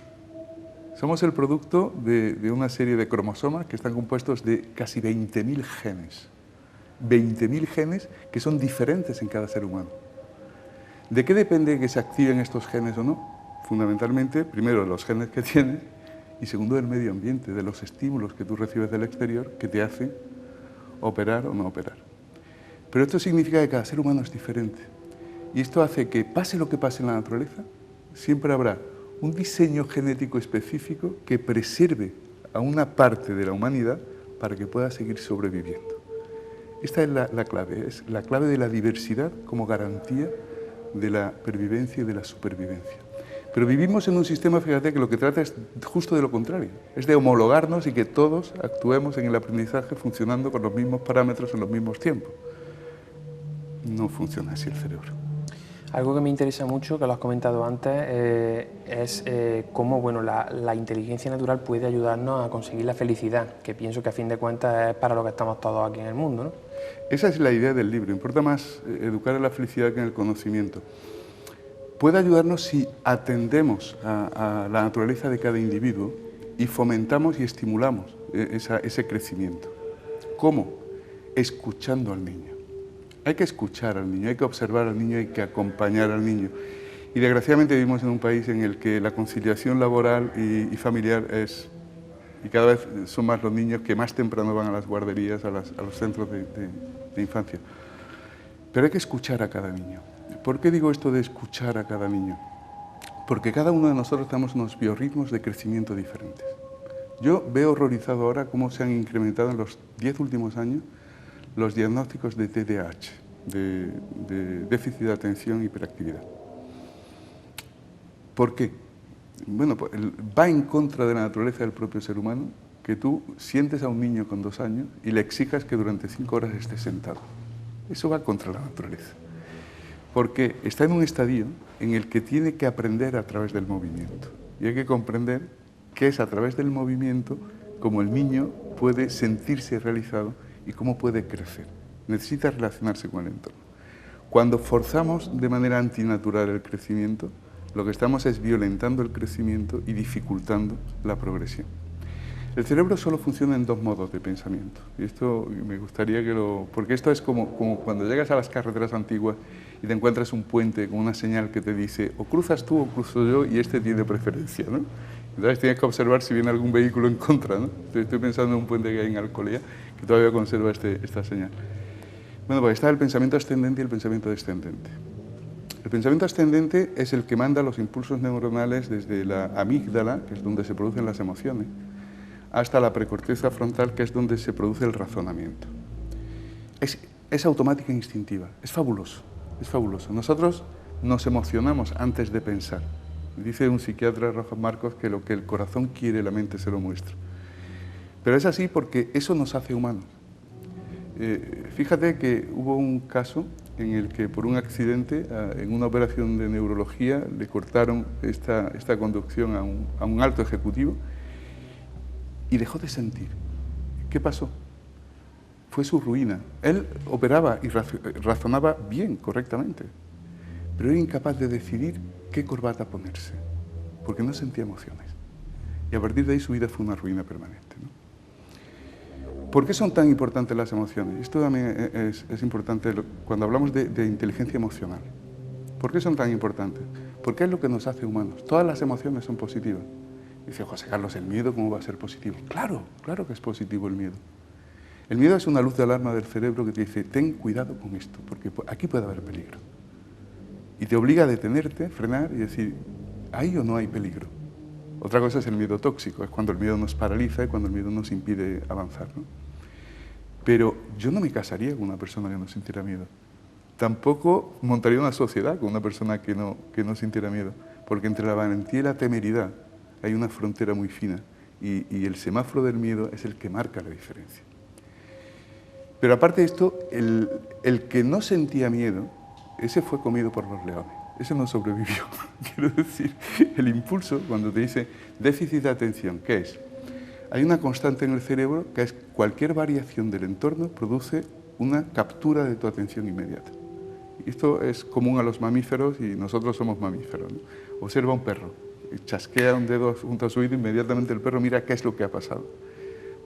Somos el producto de una serie de cromosomas que están compuestos de casi 20.000 genes. 20.000 genes que son diferentes en cada ser humano. ¿De qué depende que se activen estos genes o no? Fundamentalmente, primero, los genes que tienes y segundo, del medio ambiente, de los estímulos que tú recibes del exterior que te hacen operar o no operar. Pero esto significa que cada ser humano es diferente y esto hace que pase lo que pase en la naturaleza, siempre habrá un diseño genético específico que preserve a una parte de la humanidad para que pueda seguir sobreviviendo. Esta es la clave, es la clave de la diversidad como garantía de la pervivencia y de la supervivencia. Pero vivimos en un sistema, fíjate, que lo que trata es justo de lo contrario, es de homologarnos y que todos actuemos en el aprendizaje funcionando con los mismos parámetros en los mismos tiempos. No funciona así el cerebro. Algo que me interesa mucho, que lo has comentado antes, es cómo bueno, la inteligencia natural puede ayudarnos a conseguir la felicidad, que pienso que a fin de cuentas es para lo que estamos todos aquí en el mundo, ¿no? Esa es la idea del libro. Importa más educar en la felicidad que en el conocimiento. Puede ayudarnos si atendemos a la naturaleza de cada individuo y fomentamos y estimulamos ese crecimiento. ¿Cómo? Escuchando al niño. Hay que escuchar al niño, hay que observar al niño, hay que acompañar al niño. Y desgraciadamente vivimos en un país en el que la conciliación laboral y familiar es, y cada vez son más los niños que más temprano van a las guarderías, a los centros de infancia. Pero hay que escuchar a cada niño. ¿Por qué digo esto de escuchar a cada niño? Porque cada uno de nosotros tenemos unos biorritmos de crecimiento diferentes. Yo veo horrorizado ahora cómo se han incrementado en los 10 últimos años los diagnósticos de TDAH, de déficit de atención y hiperactividad. ¿Por qué? Bueno, pues va en contra de la naturaleza del propio ser humano que tú sientes a un niño con 2 años y le exijas que durante 5 horas esté sentado. Eso va contra la naturaleza. Porque está en un estadio en el que tiene que aprender a través del movimiento. Y hay que comprender que es a través del movimiento como el niño puede sentirse realizado y cómo puede crecer. Necesita relacionarse con el entorno. Cuando forzamos de manera antinatural el crecimiento, lo que estamos es violentando el crecimiento y dificultando la progresión. El cerebro solo funciona en 2 modos de pensamiento. Y esto me gustaría que lo... Porque esto es como cuando llegas a las carreteras antiguas y te encuentras un puente con una señal que te dice o cruzas tú o cruzo yo y este tiene preferencia, ¿no? Entonces tienes que observar si viene algún vehículo en contra, ¿no? Estoy pensando en un puente que hay en Alcolea que todavía conserva esta señal. Bueno, pues está el pensamiento ascendente y el pensamiento descendente. El pensamiento ascendente es el que manda los impulsos neuronales desde la amígdala, que es donde se producen las emociones, hasta la precorteza frontal, que es donde se produce el razonamiento. Es automática e instintiva, es fabuloso, es fabuloso. Nosotros nos emocionamos antes de pensar. Dice un psiquiatra, Rafa Marcos, que lo que el corazón quiere, la mente se lo muestra. Pero es así porque eso nos hace humanos. Fíjate que hubo un caso en el que por un accidente, en una operación de neurología, le cortaron esta conducción a un alto ejecutivo y dejó de sentir. ¿Qué pasó? Fue su ruina. Él operaba y razonaba bien, correctamente, pero era incapaz de decidir qué corbata ponerse, porque no sentía emociones. Y a partir de ahí su vida fue una ruina permanente, ¿no? ¿Por qué son tan importantes las emociones? Esto también es importante cuando hablamos de inteligencia emocional. ¿Por qué son tan importantes? Porque es lo que nos hace humanos. Todas las emociones son positivas. Dice José Carlos, ¿el miedo cómo va a ser positivo? Claro, claro que es positivo el miedo. El miedo es una luz de alarma del cerebro que te dice, ten cuidado con esto, porque aquí puede haber peligro. Y te obliga a detenerte, frenar y decir, ¿hay o no hay peligro? Otra cosa es el miedo tóxico, es cuando el miedo nos paraliza y cuando el miedo nos impide avanzar, ¿no? Pero yo no me casaría con una persona que no sintiera miedo. Tampoco montaría una sociedad con una persona que no sintiera miedo, porque entre la valentía y la temeridad hay una frontera muy fina y el semáforo del miedo es el que marca la diferencia. Pero aparte de esto, el que no sentía miedo, ese fue comido por los leones, ese no sobrevivió. Quiero decir, el impulso, cuando te dice déficit de atención, ¿qué es? Hay una constante en el cerebro que es cualquier variación del entorno produce una captura de tu atención inmediata. Y esto es común a los mamíferos y nosotros somos mamíferos, ¿no? Observa un perro, chasquea un dedo junto a su oído, inmediatamente el perro mira qué es lo que ha pasado.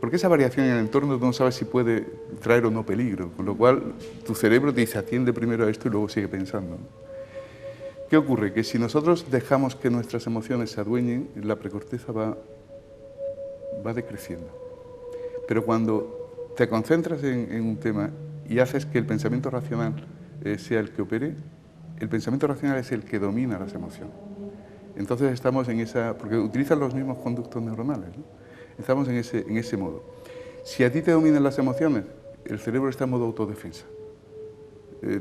Porque esa variación en el entorno tú no sabes si puede traer o no peligro, con lo cual tu cerebro te dice atiende primero a esto y luego sigue pensando, ¿no? ¿Qué ocurre? Que si nosotros dejamos que nuestras emociones se adueñen, la precorteza va decreciendo. Pero cuando te concentras en un tema y haces que el pensamiento racional sea el que opere, el pensamiento racional es el que domina las emociones. Entonces estamos en esa... porque utilizan los mismos conductos neuronales, ¿no? Estamos en ese modo. Si a ti te dominan las emociones, el cerebro está en modo autodefensa.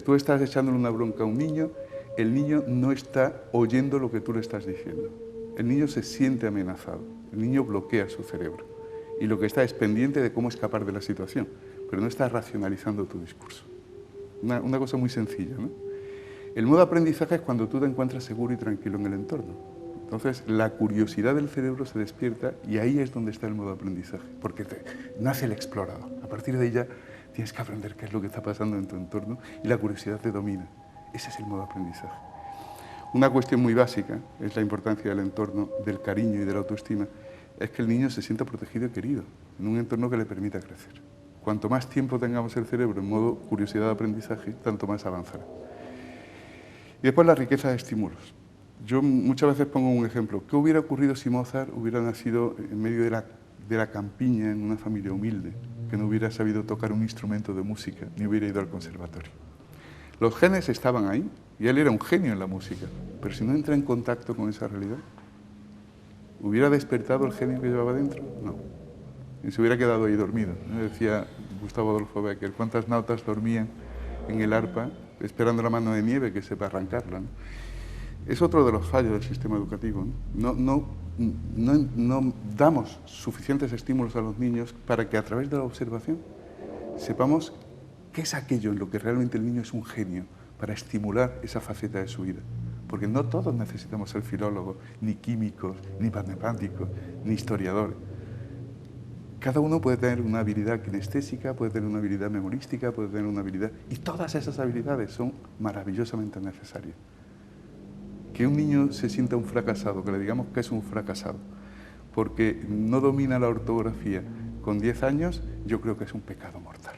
Tú estás echándole una bronca a un niño, el niño no está oyendo lo que tú le estás diciendo. El niño se siente amenazado, el niño bloquea su cerebro y lo que está es pendiente de cómo escapar de la situación, pero no está racionalizando tu discurso. Una cosa muy sencilla, ¿no? El modo aprendizaje es cuando tú te encuentras seguro y tranquilo en el entorno. Entonces, la curiosidad del cerebro se despierta y ahí es donde está el modo aprendizaje, porque nace el explorador. A partir de ahí ya tienes que aprender qué es lo que está pasando en tu entorno y la curiosidad te domina. Ese es el modo aprendizaje. Una cuestión muy básica es la importancia del entorno, del cariño y de la autoestima, es que el niño se sienta protegido y querido en un entorno que le permita crecer. Cuanto más tiempo tengamos el cerebro en modo curiosidad de aprendizaje, tanto más avanzará. Y después la riqueza de estímulos. Yo muchas veces pongo un ejemplo. ¿Qué hubiera ocurrido si Mozart hubiera nacido en medio de la campiña, en una familia humilde, que no hubiera sabido tocar un instrumento de música, ni hubiera ido al conservatorio? Los genes estaban ahí, y él era un genio en la música, pero si no entra en contacto con esa realidad, ¿hubiera despertado el genio que llevaba dentro? No. Y se hubiera quedado ahí dormido. ¿No? Decía Gustavo Adolfo Bécquer, ¿cuántas notas dormían en el arpa esperando la mano de nieve que sepa arrancarla? ¿No? Es otro de los fallos del sistema educativo. No damos suficientes estímulos a los niños para que a través de la observación sepamos qué es aquello en lo que realmente el niño es un genio para estimular esa faceta de su vida. Porque no todos necesitamos ser filólogos, ni químicos, ni matemáticos, ni historiadores. Cada uno puede tener una habilidad kinestésica, puede tener una habilidad memorística, puede tener una habilidad... Y todas esas habilidades son maravillosamente necesarias. Que un niño se sienta un fracasado, que le digamos que es un fracasado, porque no domina la ortografía con 10 años, yo creo que es un pecado mortal.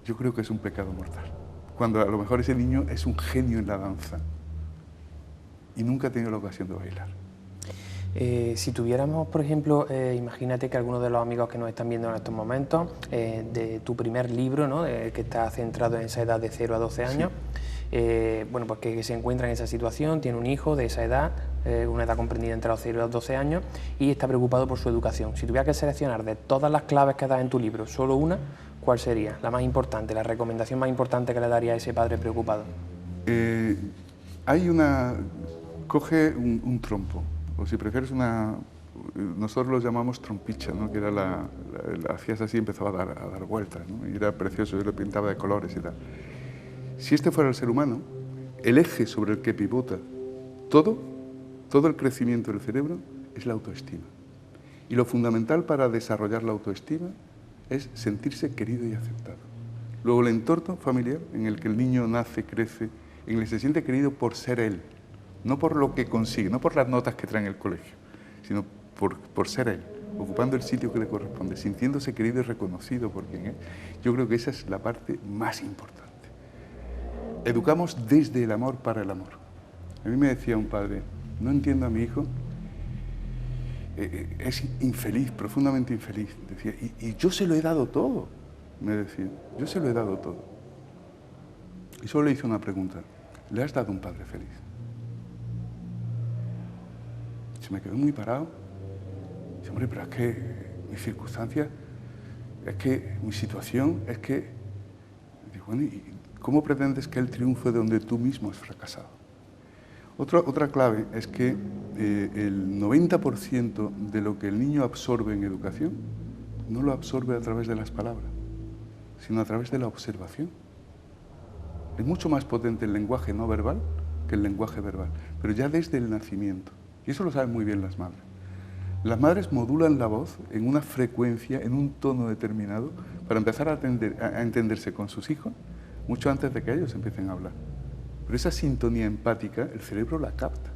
Yo creo que es un pecado mortal. Cuando a lo mejor ese niño es un genio en la danza y nunca ha tenido la ocasión de bailar. Si tuviéramos, por ejemplo, imagínate que algunos de los amigos que nos están viendo en estos momentos, de tu primer libro, ¿no? Que está centrado en esa edad de 0 a 12 años, sí. Bueno, pues que se encuentra en esa situación, tiene un hijo de esa edad, una edad comprendida entre los 0 y los 12 años, y está preocupado por su educación. Si tuviera que seleccionar de todas las claves que das en tu libro, solo una, ¿cuál sería la más importante, la recomendación más importante que le daría a ese padre preocupado? Coge un trompo, o si prefieres nosotros lo llamamos trompicha, ¿no? Que era la hacías así y empezaba a dar vueltas, ¿no? Y era precioso, yo lo pintaba de colores y tal. Si este fuera el ser humano, el eje sobre el que pivota todo el crecimiento del cerebro es la autoestima. Y lo fundamental para desarrollar la autoestima es sentirse querido y aceptado. Luego el entorno familiar en el que el niño nace, crece, en el que se siente querido por ser él, no por lo que consigue, no por las notas que trae en el colegio, sino por ser él, ocupando el sitio que le corresponde, sintiéndose querido y reconocido por quien es. Yo creo que esa es la parte más importante. Educamos desde el amor para el amor. A mí me decía un padre, no entiendo a mi hijo, es infeliz, profundamente infeliz. Decía, y yo se lo he dado todo, me decía, yo se lo he dado todo. Y solo le hice una pregunta, ¿le has dado un padre feliz? Se me quedó muy parado. Dice, hombre, pero es que mis circunstancias, es que mi situación, es que... Digo, bueno, ¿y cómo pretendes que él triunfe donde tú mismo has fracasado? Otra clave es que el 90% de lo que el niño absorbe en educación no lo absorbe a través de las palabras, sino a través de la observación. Es mucho más potente el lenguaje no verbal que el lenguaje verbal, pero ya desde el nacimiento. Y eso lo saben muy bien las madres. Las madres modulan la voz en una frecuencia, en un tono determinado, para empezar a entenderse con sus hijos mucho antes de que ellos empiecen a hablar. Pero esa sintonía empática, el cerebro la capta.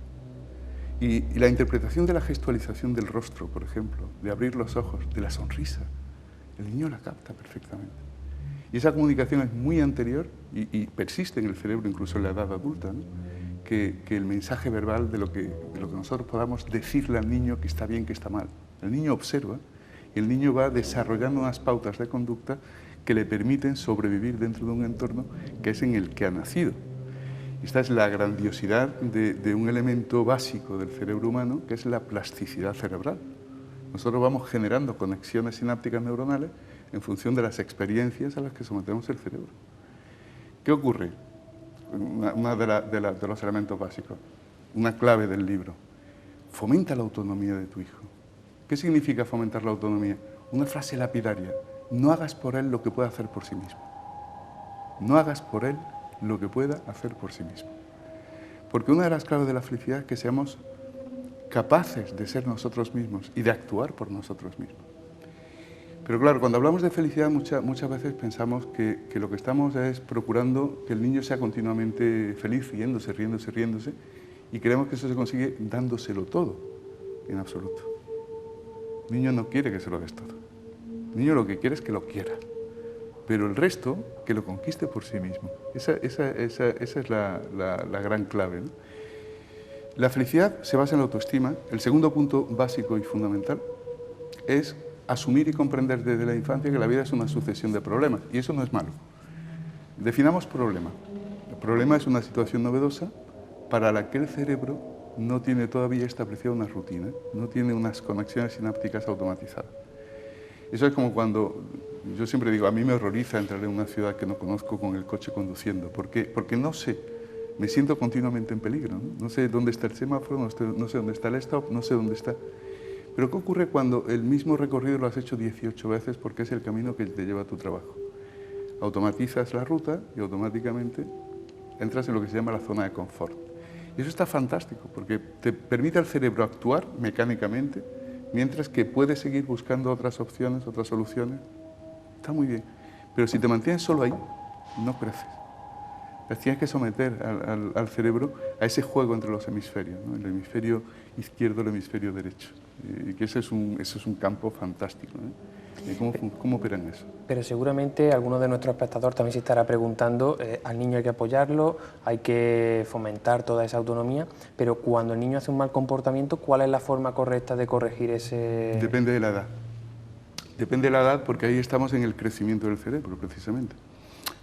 Y la interpretación de la gestualización del rostro, por ejemplo, de abrir los ojos, de la sonrisa, el niño la capta perfectamente. Y esa comunicación es muy anterior y persiste en el cerebro incluso en la edad adulta, ¿no? que el mensaje verbal de lo que nosotros podamos decirle al niño que está bien, que está mal. El niño observa y el niño va desarrollando unas pautas de conducta que le permiten sobrevivir dentro de un entorno que es en el que ha nacido. Esta es la grandiosidad de un elemento básico del cerebro humano, que es la plasticidad cerebral. Nosotros vamos generando conexiones sinápticas neuronales en función de las experiencias a las que sometemos el cerebro. ¿Qué ocurre? Una de los elementos básicos, una clave del libro. Fomenta la autonomía de tu hijo. ¿Qué significa fomentar la autonomía? Una frase lapidaria. No hagas por él lo que pueda hacer por sí mismo. No hagas por él lo que pueda hacer por sí mismo. Porque una de las claves de la felicidad es que seamos capaces de ser nosotros mismos y de actuar por nosotros mismos. Pero claro, cuando hablamos de felicidad muchas veces pensamos que lo que estamos es procurando que el niño sea continuamente feliz, riéndose, y creemos que eso se consigue dándoselo todo, en absoluto. El niño no quiere que se lo des todo. El niño lo que quiere es que lo quiera, pero el resto que lo conquiste por sí mismo. Esa es la gran clave, ¿no? La felicidad se basa en la autoestima. El segundo punto básico y fundamental es asumir y comprender desde la infancia que la vida es una sucesión de problemas, y eso no es malo. Definamos problema. El problema es una situación novedosa para la que el cerebro no tiene todavía establecida una rutina, no tiene unas conexiones sinápticas automatizadas. Eso es como cuando, yo siempre digo, a mí me horroriza entrar en una ciudad que no conozco con el coche conduciendo. ¿Por qué? Porque no sé, me siento continuamente en peligro, ¿no? No sé dónde está el semáforo, no sé dónde está el stop, no sé dónde está. Pero ¿qué ocurre cuando el mismo recorrido lo has hecho 18 veces porque es el camino que te lleva a tu trabajo? Automatizas la ruta y automáticamente entras en lo que se llama la zona de confort. Y eso está fantástico porque te permite al cerebro actuar mecánicamente mientras que puedes seguir buscando otras opciones, otras soluciones. Está muy bien. Pero si te mantienes solo ahí, no creces. Tienes que someter al cerebro a ese juego entre los hemisferios, ¿no? El hemisferio izquierdo, el hemisferio derecho. Y que ese es un campo fantástico, ¿no? ¿Cómo operan eso? Pero seguramente alguno de nuestros espectadores también se estará preguntando, al niño hay que apoyarlo, hay que fomentar toda esa autonomía, pero cuando el niño hace un mal comportamiento, ¿cuál es la forma correcta de corregir ese...? Depende de la edad. Depende de la edad porque ahí estamos en el crecimiento del cerebro, precisamente.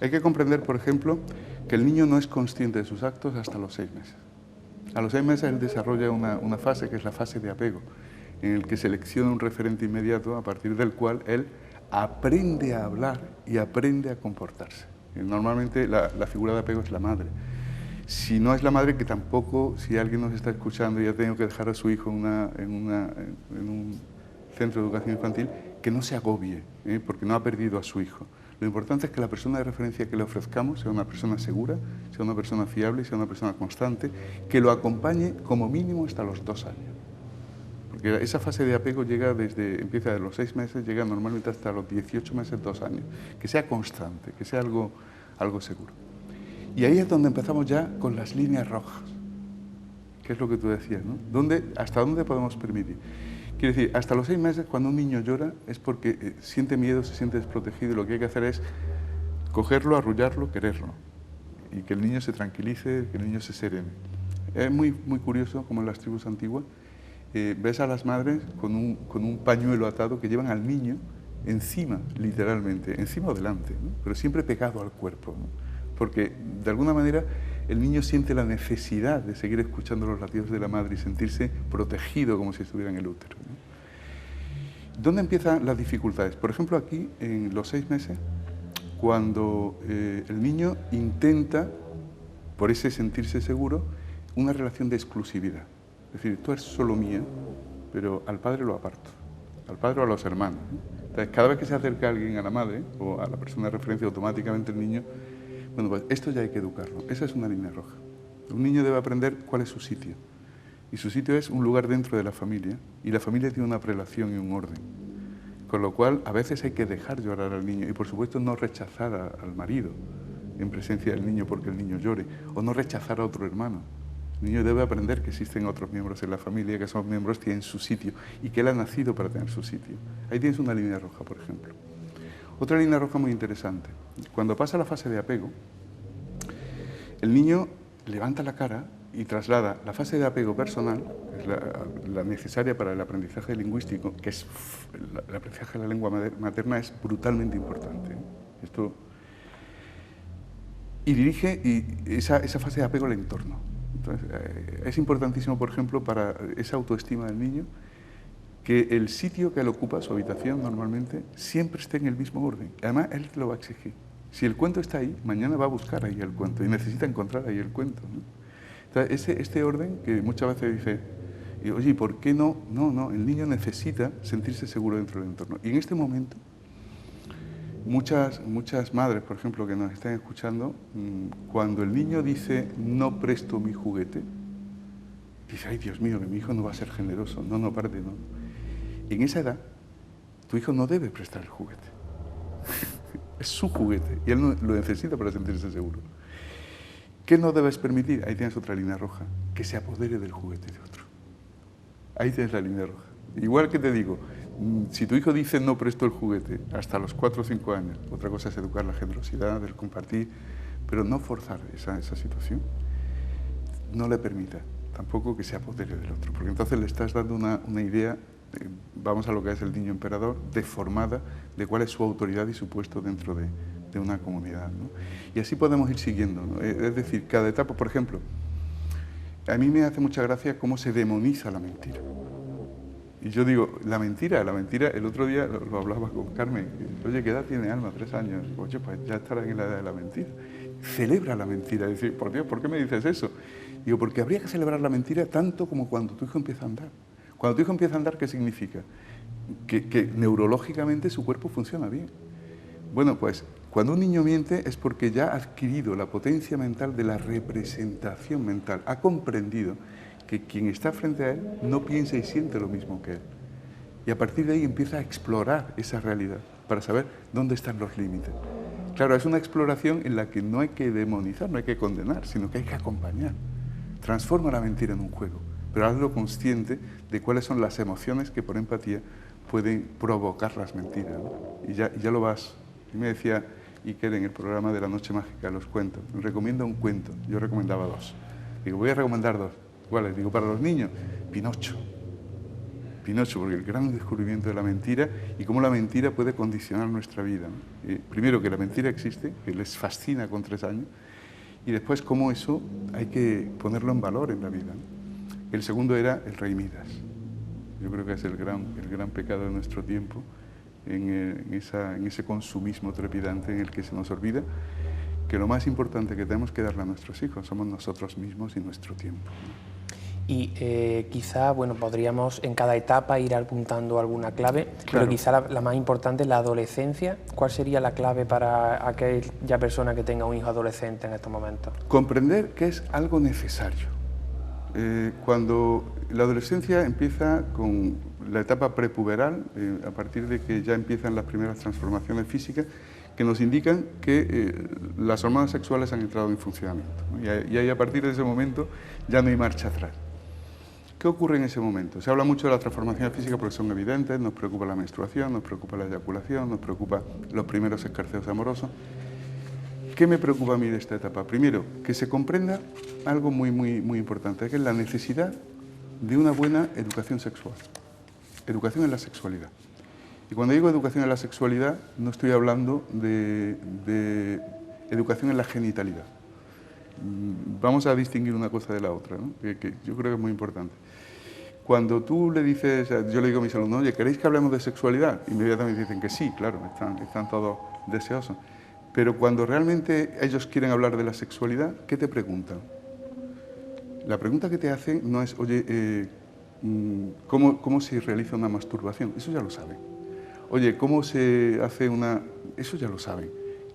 Hay que comprender, por ejemplo, que el niño no es consciente de sus actos hasta los 6 meses. A los 6 meses él desarrolla una fase que es la fase de apego, en el que selecciona un referente inmediato a partir del cual él aprende a hablar y aprende a comportarse. Normalmente la figura de apego es la madre. Si no es la madre, que tampoco, si alguien nos está escuchando y ha tenido que dejar a su hijo en un centro de educación infantil, que no se agobie, porque no ha perdido a su hijo. Lo importante es que la persona de referencia que le ofrezcamos sea una persona segura, sea una persona fiable, sea una persona constante, que lo acompañe como mínimo hasta los 2 años. Porque esa fase de apego empieza de los 6 meses, llega normalmente hasta los 18 meses, 2 años. Que sea constante, que sea algo seguro. Y ahí es donde empezamos ya con las líneas rojas, que es lo que tú decías, ¿no? ¿Hasta dónde podemos permitir? Quiere decir, hasta los 6 meses, cuando un niño llora, es porque siente miedo, se siente desprotegido, y lo que hay que hacer es cogerlo, arrullarlo, quererlo, y que el niño se tranquilice, que el niño se serene. Es muy curioso, como en las tribus antiguas, ves a las madres con un pañuelo atado que llevan al niño encima, literalmente, encima o delante, ¿no? Pero siempre pegado al cuerpo, ¿no? Porque, de alguna manera, el niño siente la necesidad de seguir escuchando los latidos de la madre y sentirse protegido como si estuviera en el útero, ¿no? ¿Dónde empiezan las dificultades? Por ejemplo, aquí, en los 6 meses, cuando el niño intenta, por ese sentirse seguro, una relación de exclusividad. Es decir, tú eres solo mía, pero al padre lo aparto, al padre o a los hermanos, ¿no? Entonces, cada vez que se acerca alguien a la madre o a la persona de referencia, automáticamente el niño... Bueno, pues esto ya hay que educarlo. Esa es una línea roja. Un niño debe aprender cuál es su sitio. Y su sitio es un lugar dentro de la familia, y la familia tiene una prelación y un orden. Con lo cual, a veces hay que dejar llorar al niño y, por supuesto, no rechazar al marido en presencia del niño porque el niño llore, o no rechazar a otro hermano. El niño debe aprender que existen otros miembros en la familia, que esos miembros tienen su sitio y que él ha nacido para tener su sitio. Ahí tienes una línea roja, por ejemplo. Otra línea roja muy interesante. Cuando pasa la fase de apego, el niño levanta la cara y traslada la fase de apego personal, que es la necesaria para el aprendizaje lingüístico, que es el aprendizaje de la lengua materna, es brutalmente importante, ¿eh? Y dirige esa fase de apego al entorno. Entonces, es importantísimo, por ejemplo, para esa autoestima del niño, que el sitio que él ocupa, su habitación normalmente, siempre esté en el mismo orden. Además, él lo va a exigir. Si el cuento está ahí, mañana va a buscar ahí el cuento y necesita encontrar ahí el cuento, ¿no? Entonces, este orden que muchas veces dice, oye, ¿por qué no? No, el niño necesita sentirse seguro dentro del entorno. Y en este momento, muchas madres, por ejemplo, que nos están escuchando, cuando el niño dice no presto mi juguete, dice, ay Dios mío, que mi hijo no va a ser generoso. No, no, parte, no. En esa edad, tu hijo no debe prestar el juguete. Es su juguete y él no, lo necesita para sentirse seguro. ¿Qué no debes permitir? Ahí tienes otra línea roja, que se apodere del juguete de otro. Ahí tienes la línea roja. Igual que te digo, si tu hijo dice no presto el juguete hasta los 4 o 5 años, otra cosa es educar la generosidad, el compartir, pero no forzar esa situación. No le permita tampoco que se apodere del otro, porque entonces le estás dando una idea, vamos a lo que es el niño emperador, deformada de cuál es su autoridad y su puesto dentro de una comunidad, ¿no? Y así podemos ir siguiendo, ¿no? Es decir, cada etapa, por ejemplo, a mí me hace mucha gracia cómo se demoniza la mentira. Y yo digo, la mentira, el otro día lo hablaba con Carmen, oye, ¿qué edad tiene Alma? 3 años. Oye, pues ya estará en la edad de la mentira. Celebra la mentira, es decir, por Dios, ¿por qué me dices eso? Digo, porque habría que celebrar la mentira tanto como cuando tu hijo empieza a andar. Cuando tu hijo empieza a andar, ¿qué significa? Que neurológicamente su cuerpo funciona bien. Bueno, pues cuando un niño miente es porque ya ha adquirido la potencia mental de la representación mental, ha comprendido que quien está frente a él no piensa y siente lo mismo que él. Y a partir de ahí empieza a explorar esa realidad para saber dónde están los límites. Claro, es una exploración en la que no hay que demonizar, no hay que condenar, sino que hay que acompañar. Transforma la mentira en un juego, pero hazlo consciente de cuáles son las emociones que por empatía pueden provocar las mentiras, ¿no? Y ya lo vas. Y me decía Iker en el programa de la Noche Mágica, los cuentos, me recomienda un cuento, yo recomendaba 2. Digo, voy a recomendar 2. ¿Cuáles? Digo, para los niños, Pinocho. Pinocho, porque el gran descubrimiento de la mentira y cómo la mentira puede condicionar nuestra vida, ¿no? Primero, que la mentira existe, que les fascina con 3 años, y después cómo eso hay que ponerlo en valor en la vida, ¿no? El segundo era el Rey Midas. Yo creo que es el gran pecado de nuestro tiempo, en ese consumismo trepidante en el que se nos olvida que lo más importante que tenemos que darle a nuestros hijos somos nosotros mismos y nuestro tiempo, ¿no? Y quizá, bueno, podríamos en cada etapa ir apuntando alguna clave, Claro. pero quizá la más importante es la adolescencia. ¿Cuál sería la clave para aquella persona que tenga un hijo adolescente en estos momentos? Comprender que es algo necesario. Cuando la adolescencia empieza con la etapa prepuberal, a partir de que ya empiezan las primeras transformaciones físicas, que nos indican que las hormonas sexuales han entrado en funcionamiento, ¿no? Y ahí a partir de ese momento ya no hay marcha atrás. ¿Qué ocurre en ese momento? Se habla mucho de las transformaciones físicas porque son evidentes, nos preocupa la menstruación, nos preocupa la eyaculación, nos preocupa los primeros escarceos amorosos. ¿Qué me preocupa a mí de esta etapa? Primero, que se comprenda algo muy importante, que es la necesidad de una buena educación sexual, educación en la sexualidad. Y cuando digo educación en la sexualidad, no estoy hablando de educación en la genitalidad. Vamos a distinguir una cosa de la otra, ¿no? que yo creo que es muy importante. Cuando tú le dices, yo le digo a mis alumnos, oye, ¿queréis que hablemos de sexualidad? Inmediatamente dicen que sí, claro, están todos deseosos. Pero cuando realmente ellos quieren hablar de la sexualidad, ¿qué te preguntan? La pregunta que te hacen no es, oye, ¿cómo se realiza una masturbación? Eso ya lo saben. Oye, ¿cómo se hace una...? Eso ya lo saben.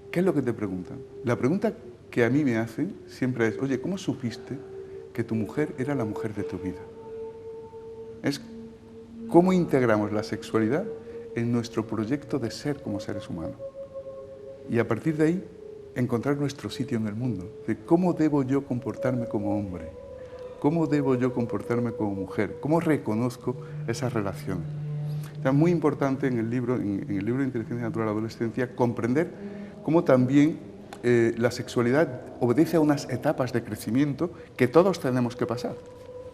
¿Qué es lo que te preguntan? La pregunta que a mí me hacen siempre es, oye, ¿cómo supiste que tu mujer era la mujer de tu vida? Es cómo integramos la sexualidad en nuestro proyecto de ser como seres humanos. Y a partir de ahí, encontrar nuestro sitio en el mundo. De cómo debo yo comportarme como hombre, cómo debo yo comportarme como mujer, cómo reconozco esas relaciones. Es muy importante en el libro de Inteligencia Natural de la Adolescencia comprender cómo también la sexualidad obedece a unas etapas de crecimiento que todos tenemos que pasar.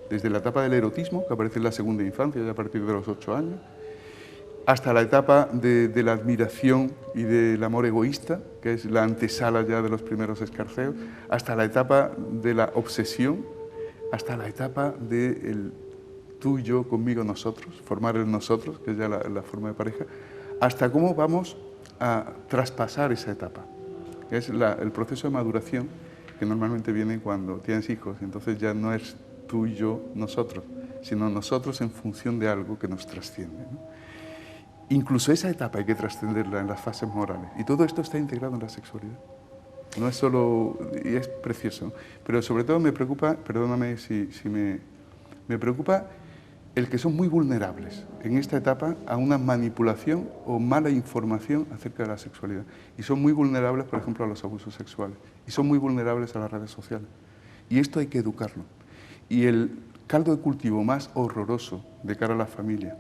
Desde la etapa del erotismo, que aparece en la segunda infancia, ya a partir de los 8 años, hasta la etapa de la admiración y del amor egoísta, que es la antesala ya de los primeros escarceos, hasta la etapa de la obsesión, hasta la etapa del tú, yo, conmigo, nosotros, formar el nosotros, que es ya la forma de pareja, hasta cómo vamos a traspasar esa etapa, que es el proceso de maduración que normalmente viene cuando tienes hijos, entonces ya no es tú, yo, nosotros, sino nosotros en función de algo que nos trasciende, ¿no? Incluso esa etapa hay que trascenderla en las fases morales. Y todo esto está integrado en la sexualidad. No es solo... y es precioso. Pero sobre todo me preocupa, perdóname si me preocupa el que son muy vulnerables en esta etapa a una manipulación o mala información acerca de la sexualidad. Y son muy vulnerables, por ejemplo, a los abusos sexuales. Y son muy vulnerables a las redes sociales. Y esto hay que educarlo. Y el caldo de cultivo más horroroso de cara a la familia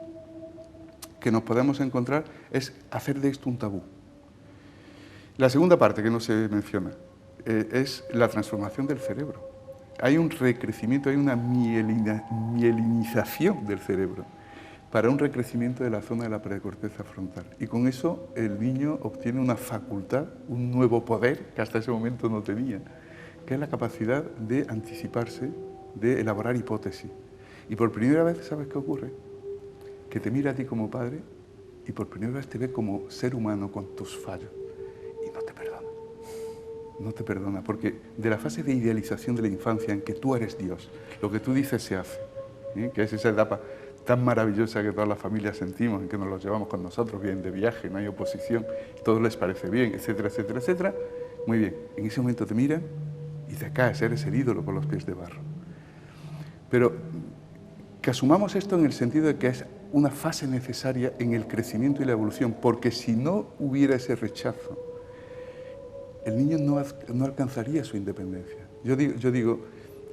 que nos podemos encontrar es hacer de esto un tabú. La segunda parte que no se menciona es la transformación del cerebro. Hay un recrecimiento, hay una mielinización del cerebro para un recrecimiento de la zona de la precorteza frontal. Y con eso el niño obtiene una facultad, un nuevo poder que hasta ese momento no tenía, que es la capacidad de anticiparse, de elaborar hipótesis. Y por primera vez, ¿sabes qué ocurre? Que te mira a ti como padre y por primera vez te ve como ser humano con tus fallos. Y no te perdona. No te perdona, porque de la fase de idealización de la infancia en que tú eres Dios, lo que tú dices se hace, que es esa etapa tan maravillosa que todas las familias sentimos, en que nos los llevamos con nosotros, bien de viaje, no hay oposición, todo les parece bien, etcétera, etcétera, etcétera. Muy bien, en ese momento te miran y te caes, eres el ídolo con los pies de barro. Pero que asumamos esto en el sentido de que es una fase necesaria en el crecimiento y la evolución, porque si no hubiera ese rechazo, el niño no alcanzaría su independencia. Yo digo,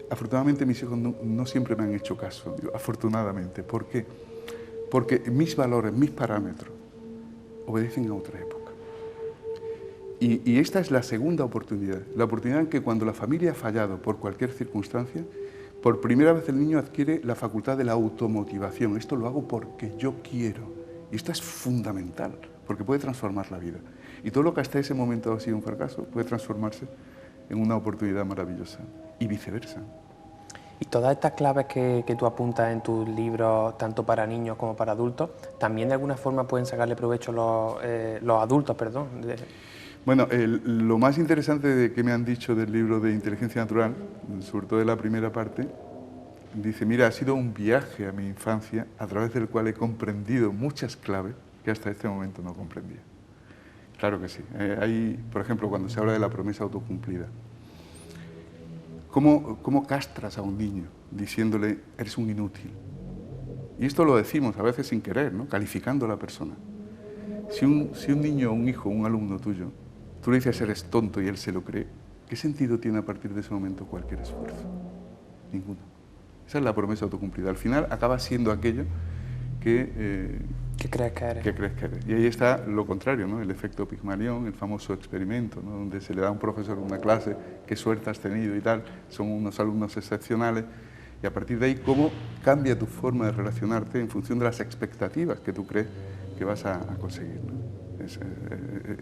afortunadamente mis hijos no siempre me han hecho caso, digo, afortunadamente. ¿Por qué? Porque mis valores, mis parámetros, obedecen a otra época. Y esta es la segunda oportunidad, la oportunidad en que cuando la familia ha fallado por cualquier circunstancia, por primera vez el niño adquiere la facultad de la automotivación. Esto lo hago porque yo quiero. Y esto es fundamental, porque puede transformar la vida. Y todo lo que hasta ese momento ha sido un fracaso puede transformarse en una oportunidad maravillosa. Y viceversa. Y todas estas claves que tú apuntas en tus libros, tanto para niños como para adultos, también de alguna forma pueden sacarle provecho los adultos, perdón. Bueno, lo más interesante que me han dicho del libro de Inteligencia Natural, sobre todo de la primera parte, dice, mira, ha sido un viaje a mi infancia a través del cual he comprendido muchas claves que hasta este momento no comprendía. Claro que sí. Hay, por ejemplo, cuando se habla de la promesa autocumplida, ¿cómo castras a un niño diciéndole, eres un inútil? Y esto lo decimos a veces sin querer, ¿no? Calificando a la persona. Si un niño, un hijo, un alumno tuyo, tú le dices eres tonto y él se lo cree, ¿qué sentido tiene a partir de ese momento cualquier esfuerzo? Ninguno. Esa es la promesa autocumplida. Al final acaba siendo aquello que crees que eres. Que crees que eres. Y ahí está lo contrario, ¿no? El efecto Pigmalión, el famoso experimento, ¿no? Donde se le da a un profesor una clase, qué suerte has tenido y tal, son unos alumnos excepcionales, y a partir de ahí cómo cambia tu forma de relacionarte en función de las expectativas que tú crees que vas a conseguir, ¿no?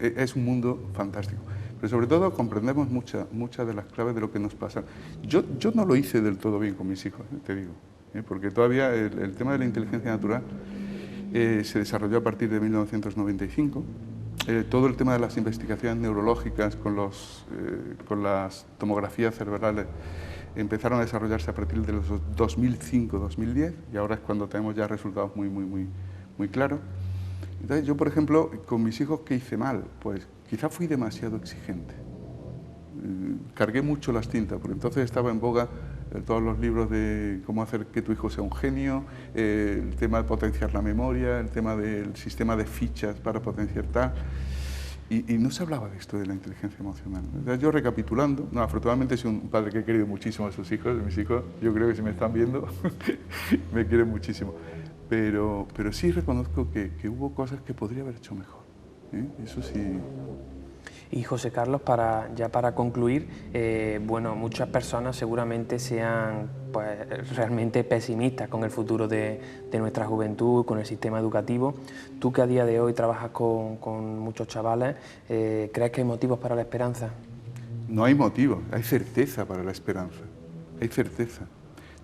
Es un mundo fantástico. Pero sobre todo comprendemos muchas de las claves de lo que nos pasa. Yo no lo hice del todo bien con mis hijos, te digo, porque todavía el tema de la inteligencia natural se desarrolló a partir de 1995. Todo el tema de las investigaciones neurológicas con las tomografías cerebrales empezaron a desarrollarse a partir de los 2005-2010 y ahora es cuando tenemos ya resultados muy claros. Entonces yo, por ejemplo, con mis hijos, ¿qué hice mal? Pues quizá fui demasiado exigente. Cargué mucho las tintas, porque entonces estaba en boga todos los libros de cómo hacer que tu hijo sea un genio, el tema de potenciar la memoria, el tema del sistema de fichas para potenciar tal. Y no se hablaba de esto de la inteligencia emocional. Entonces yo recapitulando, no, afortunadamente soy un padre que he querido muchísimo a sus hijos, mis hijos, yo creo que si me están viendo, me quieren muchísimo. Pero sí reconozco que hubo cosas que podría haber hecho mejor. Eso sí. Y José Carlos, para concluir, bueno, muchas personas seguramente sean pues, realmente pesimistas con el futuro de nuestra juventud, con el sistema educativo. Tú que a día de hoy trabajas con muchos chavales, ¿crees que hay motivos para la esperanza? No hay motivos, hay certeza para la esperanza, hay certeza.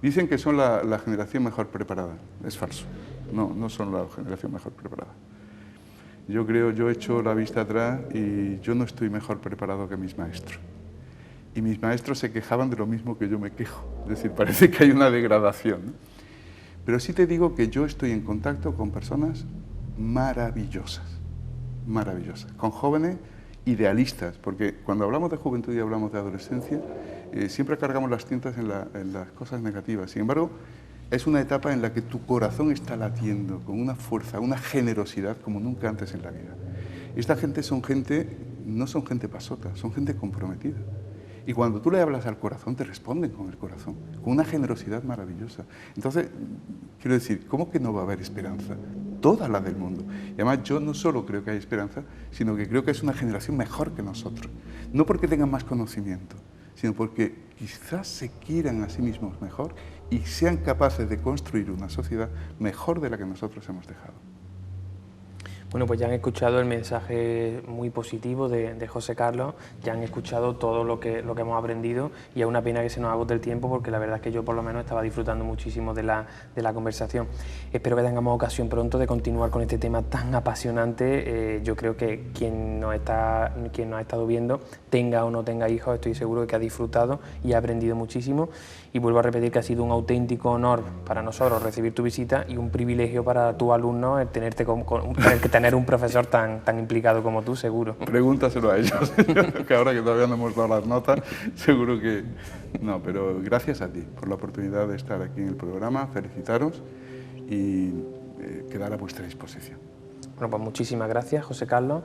Dicen que son la generación mejor preparada, es falso, no son la generación mejor preparada. Yo he hecho la vista atrás y yo no estoy mejor preparado que mis maestros. Y mis maestros se quejaban de lo mismo que yo me quejo, es decir, parece que hay una degradación, ¿no? Pero sí te digo que yo estoy en contacto con personas maravillosas, maravillosas, con jóvenes idealistas, porque cuando hablamos de juventud y hablamos de adolescencia, siempre cargamos las tintas en las cosas negativas. Sin embargo, es una etapa en la que tu corazón está latiendo con una fuerza, una generosidad como nunca antes en la vida. Esta gente no son gente pasota, son gente comprometida. Y cuando tú le hablas al corazón, te responden con el corazón, con una generosidad maravillosa. Entonces, quiero decir, ¿cómo que no va a haber esperanza? Toda la del mundo. Y además, yo no solo creo que hay esperanza, sino que creo que es una generación mejor que nosotros. No porque tengan más conocimiento, sino porque quizás se quieran a sí mismos mejor y sean capaces de construir una sociedad mejor de la que nosotros hemos dejado. Bueno, pues ya han escuchado el mensaje muy positivo de José Carlos, ya han escuchado todo lo que hemos aprendido y es una pena que se nos agote el tiempo porque la verdad es que yo por lo menos estaba disfrutando muchísimo de la conversación. Espero que tengamos ocasión pronto de continuar con este tema tan apasionante. Yo creo que quien nos ha estado viendo, tenga o no tenga hijos, estoy seguro de que ha disfrutado y ha aprendido muchísimo. Y vuelvo a repetir que ha sido un auténtico honor para nosotros recibir tu visita y un privilegio para tus alumnos el tener un profesor tan implicado como tú, seguro. Pregúntaselo a ellos, que ahora que todavía no hemos dado las notas, seguro que... No, pero gracias a ti por la oportunidad de estar aquí en el programa, felicitaros y quedar a vuestra disposición. Bueno, pues muchísimas gracias, José Carlos.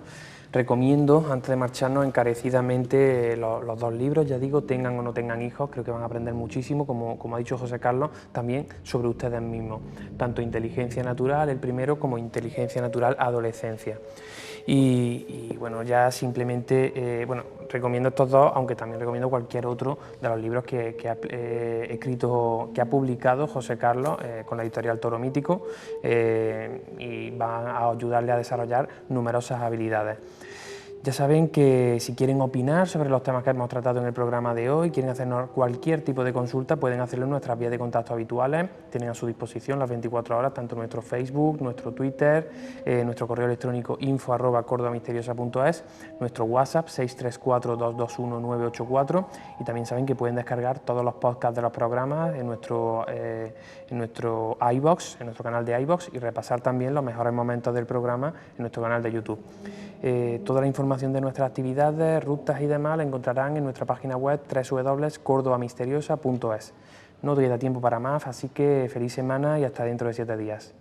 Recomiendo, antes de marcharnos, encarecidamente los dos libros, ya digo, tengan o no tengan hijos, creo que van a aprender muchísimo, como ha dicho José Carlos, también sobre ustedes mismos, tanto Inteligencia Natural, el primero, como Inteligencia Natural Adolescencia. Y bueno, ya simplemente, recomiendo estos dos, aunque también recomiendo cualquier otro de los libros que ha publicado José Carlos con la editorial Toro Mítico y van a ayudarle a desarrollar numerosas habilidades. Ya saben que si quieren opinar sobre los temas que hemos tratado en el programa de hoy, quieren hacernos cualquier tipo de consulta, pueden hacerlo en nuestras vías de contacto habituales. Tienen a su disposición las 24 horas, tanto nuestro Facebook, nuestro Twitter, nuestro correo electrónico info@cordobamisteriosa.es, nuestro WhatsApp 634-221-984 y también saben que pueden descargar todos los podcasts de los programas en nuestro iVoox, en nuestro canal de iVoox y repasar también los mejores momentos del programa en nuestro canal de YouTube. Toda la información de nuestras actividades, rutas y demás la encontrarán en nuestra página web www.cordobamisteriosa.es. No queda tiempo para más, así que feliz semana y hasta dentro de 7 días.